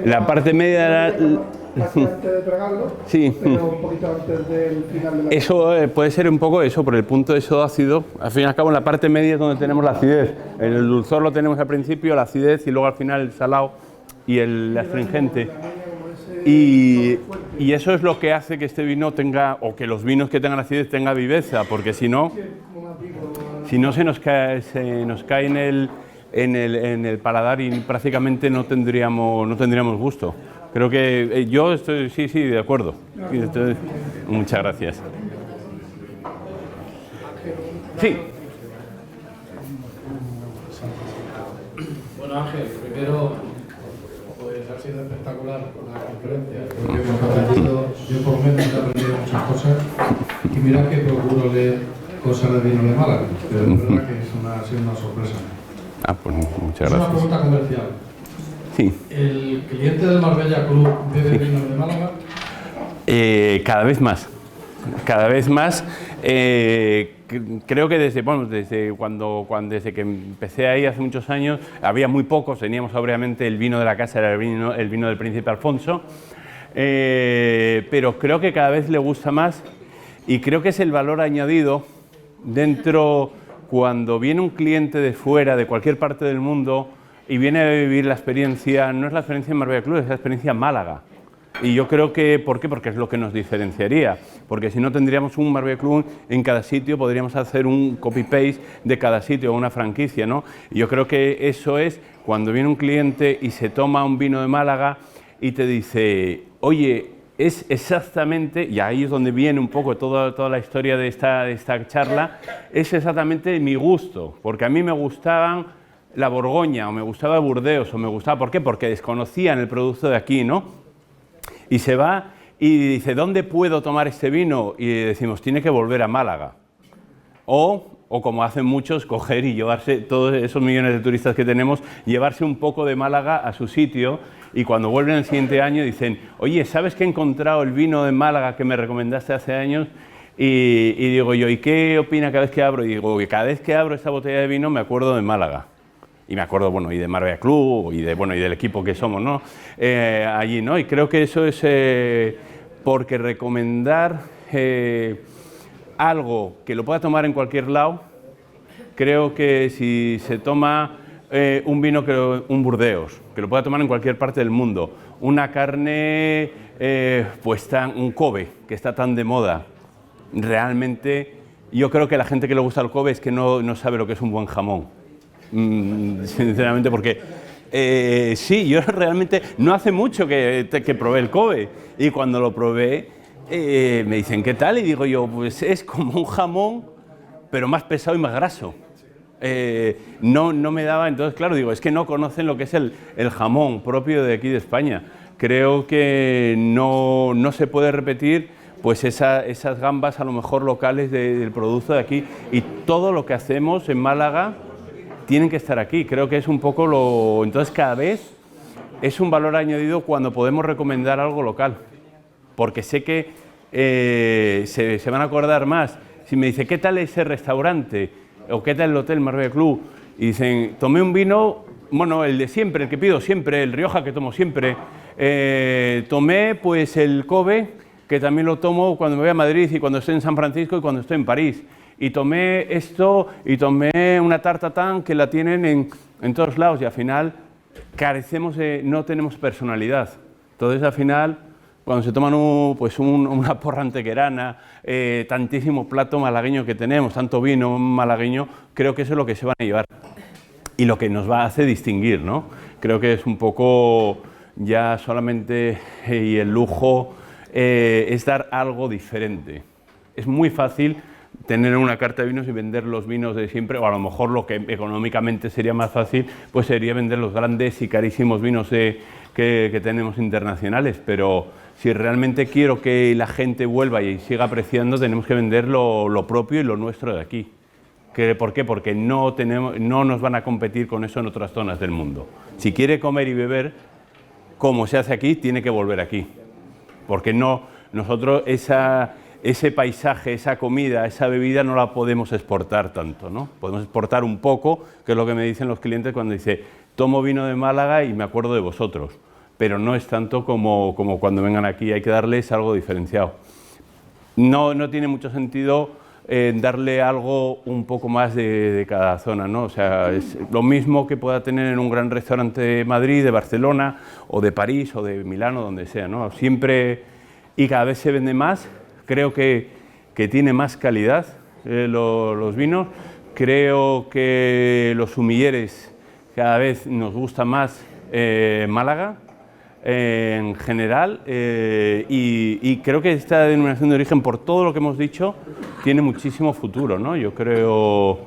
[SPEAKER 2] La parte media de la lengua...
[SPEAKER 7] Antes de tragarlo,
[SPEAKER 2] sí.
[SPEAKER 7] Pero un poquito antes del final de la...
[SPEAKER 2] Eso puede ser un poco eso, por el punto de eso ácido. Al fin y al cabo, en la parte media es donde tenemos la acidez. En el dulzor lo tenemos al principio, la acidez, y luego al final el salado y el astringente. Y eso es lo que hace que este vino tenga, o que los vinos que tengan acidez tengan viveza, porque si no se nos cae en el paladar y prácticamente no tendríamos gusto. Creo que yo estoy, sí, de acuerdo. Muchas gracias. Sí.
[SPEAKER 8] Bueno, Ángel, primero, pues ha sido espectacular con la conferencia. Porque hemos aprendido, yo por lo menos he aprendido muchas cosas y mira que procuro leer cosas de vino de Málaga, pero de verdad que ha sido una sorpresa.
[SPEAKER 2] Pues muchas gracias.
[SPEAKER 8] Es una pregunta comercial.
[SPEAKER 2] Sí.
[SPEAKER 8] ¿El cliente del Marbella Club bebe vino de Málaga?
[SPEAKER 2] Cada vez más. Cada vez más. Creo que desde que empecé ahí hace muchos años, había muy pocos, teníamos obviamente el vino de la casa, era el vino del Príncipe Alfonso, pero creo que cada vez le gusta más y creo que es el valor añadido dentro, cuando viene un cliente de fuera, de cualquier parte del mundo, y viene a vivir la experiencia, no es la experiencia en Marbella Club, es la experiencia en Málaga. Y yo creo que, ¿por qué? Porque es lo que nos diferenciaría, porque si no tendríamos un Marbella Club en cada sitio, podríamos hacer un copy-paste de cada sitio, una franquicia, ¿no? Y yo creo que eso es cuando viene un cliente y se toma un vino de Málaga y te dice, oye, es exactamente, y ahí es donde viene un poco toda la historia de esta charla, es exactamente mi gusto, porque a mí me gustaban la Borgoña, o me gustaba Burdeos, o me gustaba, ¿por qué? Porque desconocían el producto de aquí, ¿no? Y se va y dice, ¿dónde puedo tomar este vino? Y decimos, tiene que volver a Málaga. O como hacen muchos, coger y llevarse todos esos millones de turistas que tenemos, llevarse un poco de Málaga a su sitio, y cuando vuelven el siguiente año dicen, oye, ¿sabes que he encontrado el vino de Málaga que me recomendaste hace años? Y digo yo, ¿y qué opina cada vez que abro? Y digo, cada vez que abro esta botella de vino me acuerdo de Málaga. Y me acuerdo, bueno, y de Marbella Club, y del equipo que somos, ¿no? Allí, ¿no? Y creo que eso es porque recomendar algo que lo pueda tomar en cualquier lado, creo que si se toma un vino, un Burdeos, que lo pueda tomar en cualquier parte del mundo, una carne, un Kobe, que está tan de moda, realmente yo creo que la gente que le gusta el Kobe es que no sabe lo que es un buen jamón. Sinceramente, porque sí, yo realmente no hace mucho que probé el Kobe, y cuando lo probé me dicen, ¿qué tal? Y digo yo, pues es como un jamón, pero más pesado y más graso. No me daba, entonces claro, digo, es que no conocen lo que es el jamón propio de aquí de España. Creo que no se puede repetir pues esas gambas a lo mejor locales del producto de aquí, y todo lo que hacemos en Málaga tienen que estar aquí. Creo que es un poco entonces cada vez es un valor añadido cuando podemos recomendar algo local, porque sé que se van a acordar más si me dice, ¿qué tal ese restaurante? O ¿qué tal el Hotel Marbella Club? Y dicen, tomé un vino, bueno, el de siempre, el que pido siempre, el Rioja que tomo siempre, tomé pues el Kobe, que también lo tomo cuando me voy a Madrid y cuando estoy en San Francisco y cuando estoy en París. Y tomé esto, y tomé una tartatán que la tienen en todos lados, y al final carecemos no tenemos personalidad. Entonces al final, cuando se toman una porra antequerana, tantísimo plato malagueño que tenemos, tanto vino malagueño, creo que eso es lo que se van a llevar y lo que nos va a hacer distinguir, ¿no? Creo que es un poco ya solamente, y el lujo es dar algo diferente. Es muy fácil tener una carta de vinos y vender los vinos de siempre, o a lo mejor lo que económicamente sería más fácil, pues sería vender los grandes y carísimos vinos que tenemos internacionales, pero si realmente quiero que la gente vuelva y siga apreciando, tenemos que vender lo propio y lo nuestro de aquí. ¿Por qué? Porque no nos van a competir con eso en otras zonas del mundo. Si quiere comer y beber, como se hace aquí, tiene que volver aquí, porque nosotros ese paisaje, esa comida, esa bebida no la podemos exportar tanto, ¿no? Podemos exportar un poco, que es lo que me dicen los clientes cuando dice, tomo vino de Málaga y me acuerdo de vosotros, pero no es tanto como cuando vengan aquí, hay que darles algo diferenciado. No tiene mucho sentido darle algo un poco más de cada zona, ¿no? O sea, es lo mismo que pueda tener en un gran restaurante de Madrid, de Barcelona, o de París, o de Milán, o donde sea, ¿no? Siempre, y cada vez se vende más. Creo que tiene más calidad los vinos. Creo que los sumilleres cada vez nos gusta más Málaga. en general, y creo que esta denominación de origen, por todo lo que hemos dicho, tiene muchísimo futuro, ¿no? Yo creo,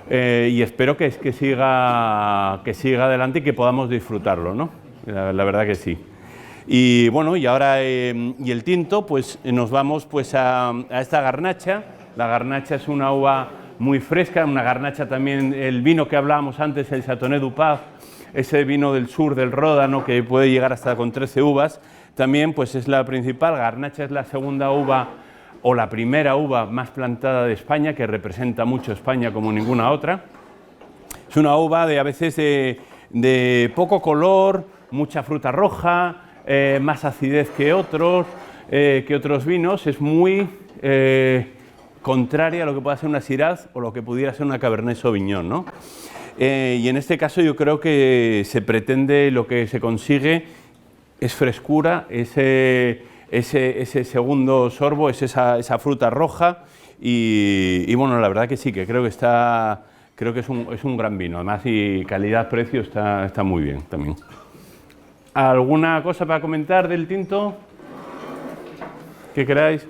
[SPEAKER 2] y espero que siga adelante y que podamos disfrutarlo, ¿no? La verdad que sí. Y bueno, y ahora y el tinto, pues nos vamos pues a esta garnacha. La garnacha es una uva muy fresca, una garnacha también, el vino que hablábamos antes, el Châteauneuf du Pape, ese vino del sur del Ródano que puede llegar hasta con 13 uvas, también pues es la principal. Garnacha es la segunda uva o la primera uva más plantada de España, que representa mucho España como ninguna otra. Es una uva a veces de poco color, mucha fruta roja, más acidez que otros vinos, es muy contraria a lo que pueda ser una Shiraz o lo que pudiera ser una Cabernet Sauvignon, ¿no? Y en este caso yo creo que se pretende, lo que se consigue es frescura, ese segundo sorbo, es esa fruta roja y bueno, la verdad que sí, que creo que es un gran vino, además y calidad-precio está muy bien también. ¿Alguna cosa para comentar del tinto que queráis?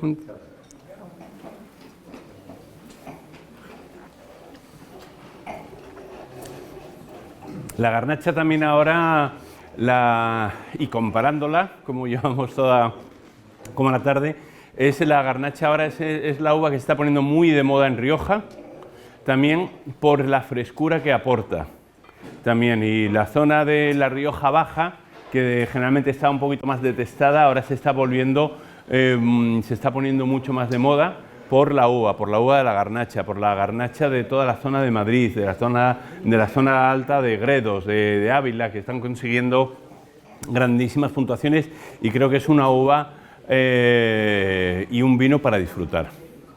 [SPEAKER 2] La garnacha también ahora, y comparándola, como llevamos toda como la tarde, la garnacha ahora es la uva que se está poniendo muy de moda en Rioja, también por la frescura que aporta. También, y la zona de la Rioja Baja, que generalmente está un poquito más detestada, ahora se está poniendo mucho más de moda por la uva de la garnacha, por la garnacha de toda la zona de Madrid, de la zona alta de Gredos, de Ávila, que están consiguiendo grandísimas puntuaciones, y creo que es una uva y un vino para disfrutar.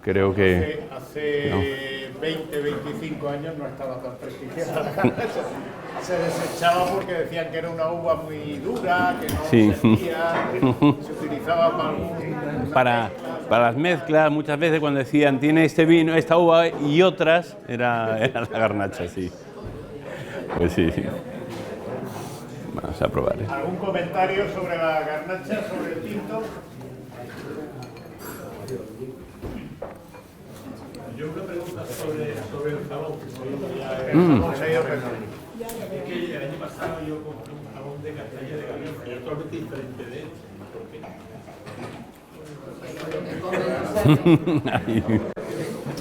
[SPEAKER 2] Creo que
[SPEAKER 1] hace 20, 25 años no estaba tan prestigiada la garnacha. Se desechaba porque decían que era una uva muy dura, que no servía, que se utilizaba para
[SPEAKER 2] las mezclas. Muchas veces cuando decían tiene este vino, esta uva y otras, era la garnacha, sí. Pues sí. Vamos a probar.
[SPEAKER 1] ¿Algún comentario sobre la garnacha, sobre el tinto?
[SPEAKER 3] Yo una pregunta sobre el jabón. Es que el año pasado yo compré un jabón de Castalla de Galicia, totalmente diferente de este.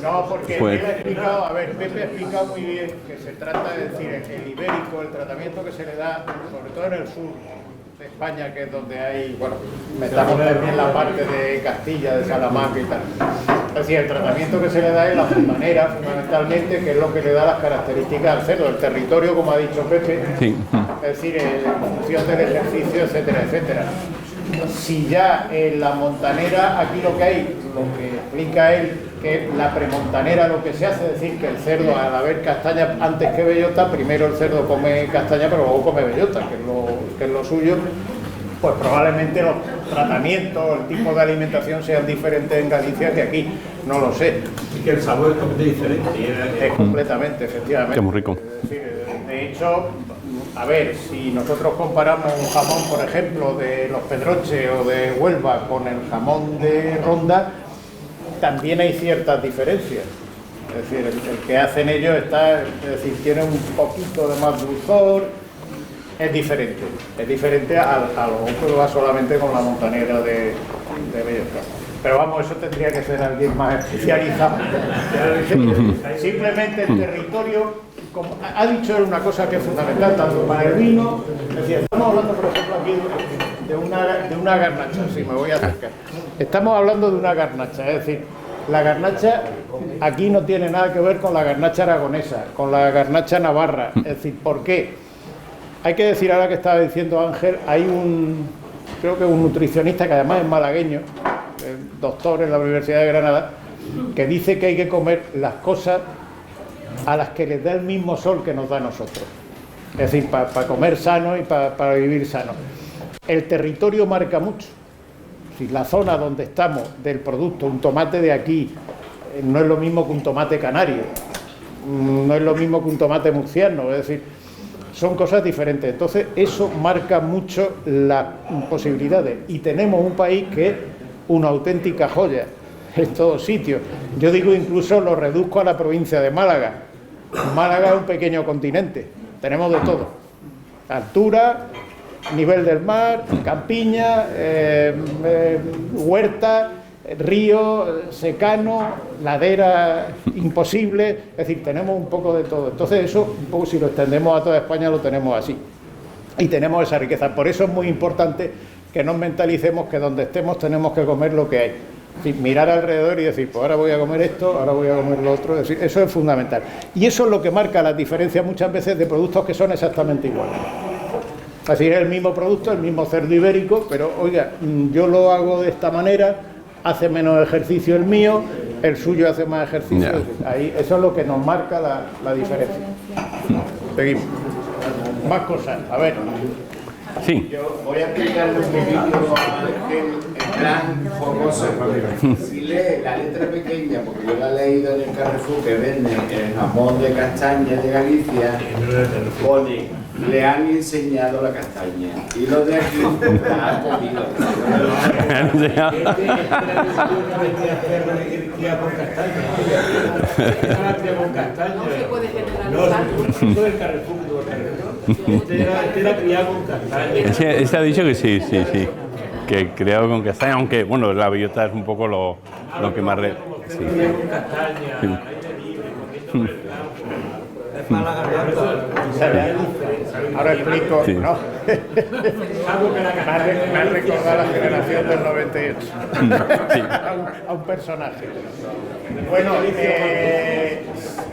[SPEAKER 1] No, porque Pepe ha explicado muy bien que se trata de decir el ibérico, el tratamiento que se le da, sobre todo en el sur de España, que es donde hay, bueno, metamos también la parte de Castilla, de Salamanca y tal. Es decir, el tratamiento que se le da es la montanera, fundamentalmente, que es lo que le da las características al cerdo, el territorio, como ha dicho Pepe, sí. Es decir, en función del ejercicio, etcétera, etcétera. Si ya en la montanera, aquí lo que hay, lo que explica él, que la premontanera lo que se hace, es decir, que el cerdo, al haber castaña antes que bellota, primero el cerdo come castaña, pero luego come bellota, que es lo suyo, pues probablemente los tratamientos, el tipo de alimentación sean diferentes en Galicia que aquí, no lo sé.
[SPEAKER 3] Y que el sabor es completamente diferente.
[SPEAKER 1] Es completamente, efectivamente.
[SPEAKER 2] Es muy rico.
[SPEAKER 1] Es decir, de hecho, a ver, si nosotros comparamos un jamón, por ejemplo, de Los Pedroches o de Huelva con el jamón de Ronda, también hay ciertas diferencias. Es decir, el que hacen ellos tiene un poquito de más dulzor, es diferente a lo que va solamente con la montanera de bellota. Pero vamos, eso tendría que ser alguien más especializado. Simplemente el territorio, como ha dicho él una cosa que es fundamental, tanto para el vino, es decir, estamos hablando, por ejemplo, aquí de una garnacha, si me voy a acercar. Estamos hablando de una garnacha, es decir, la garnacha aquí no tiene nada que ver con la garnacha aragonesa, con la garnacha navarra. Es decir, ¿por qué? Hay que decir, ahora que estaba diciendo Ángel, hay creo que un nutricionista que además es malagueño, doctor en la Universidad de Granada, que dice que hay que comer las cosas a las que les da el mismo sol que nos da a nosotros. Es decir, para comer sano y para vivir sano. El territorio marca mucho. Si la zona donde estamos del producto, un tomate de aquí, no es lo mismo que un tomate canario, no es lo mismo que un tomate murciano, es decir, son cosas diferentes. Entonces eso marca mucho las posibilidades, y tenemos un país que es una auténtica joya en todos sitios. Yo digo, incluso lo reduzco a la provincia de Málaga. Málaga es un pequeño continente, tenemos de todo: altura, nivel del mar, campiña, huerta, río, secano, ladera imposible, es decir, tenemos un poco de todo. Entonces eso, un poco, si lo extendemos a toda España, lo tenemos así, y tenemos esa riqueza. Por eso es muy importante que nos mentalicemos que donde estemos tenemos que comer lo que hay. Es decir, mirar alrededor y decir, pues ahora voy a comer esto, ahora voy a comer lo otro. Es decir, eso es fundamental, y eso es lo que marca las diferencias muchas veces de productos que son exactamente iguales. Es decir, es el mismo producto, el mismo cerdo ibérico, pero oiga, yo lo hago de esta manera, hace menos ejercicio el mío, el suyo hace más ejercicio. Ahí, eso es lo que nos marca la diferencia. Seguimos. Más cosas, a ver.
[SPEAKER 2] Sí.
[SPEAKER 9] Yo voy a explicarle un poquito en plan jocoso. Si lee la letra pequeña, porque yo la he leído en el Carrefour que vende el jamón de castaña de Galicia, pone: le han enseñado la castaña, y lo de aquí la han comido.
[SPEAKER 10] No se puede generalizar. No es Carrefour, este era criado con castaña.
[SPEAKER 2] Ese ha dicho que sí, que criado con castaña, aunque bueno, la bellota es un poco lo que más... Sí.
[SPEAKER 10] Con castaña,
[SPEAKER 2] Sí.
[SPEAKER 10] aire libre, comiendo por el campo. Es mala garganta.
[SPEAKER 1] Ahora explico,
[SPEAKER 2] Sí.
[SPEAKER 1] ¿no?
[SPEAKER 10] Algo que la
[SPEAKER 1] Me ha recordado la generación del 98.
[SPEAKER 2] Sí.
[SPEAKER 1] A un personaje. Bueno,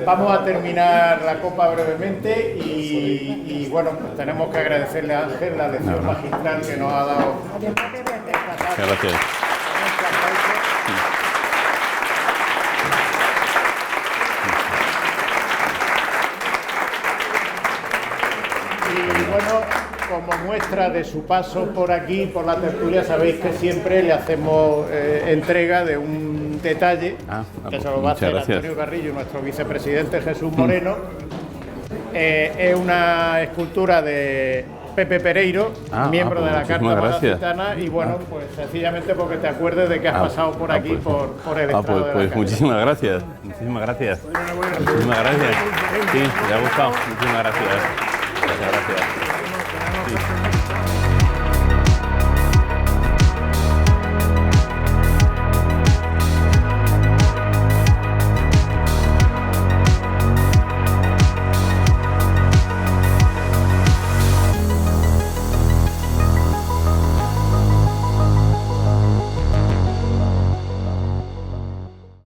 [SPEAKER 1] vamos a terminar la copa brevemente y bueno, pues tenemos que agradecerle a Ángel la lección magistral que nos ha dado.
[SPEAKER 2] Muchas gracias.
[SPEAKER 1] Y bueno, como muestra de su paso por aquí, por la tertulia, sabéis que siempre le hacemos entrega de un detalle, que se lo va a hacer Antonio Carrillo, nuestro vicepresidente Jesús Moreno. Es una escultura de Pepe Pereiro, miembro de la Carta Malacitana, y bueno, pues sencillamente porque te acuerdes de que has pasado por aquí, por el estrado de la
[SPEAKER 2] pues
[SPEAKER 1] Carta.
[SPEAKER 2] muchísimas gracias. Muchísimas gracias. Muchísimas gracias. Sí, me ha gustado. Muchísimas gracias. Muchas gracias. Sí.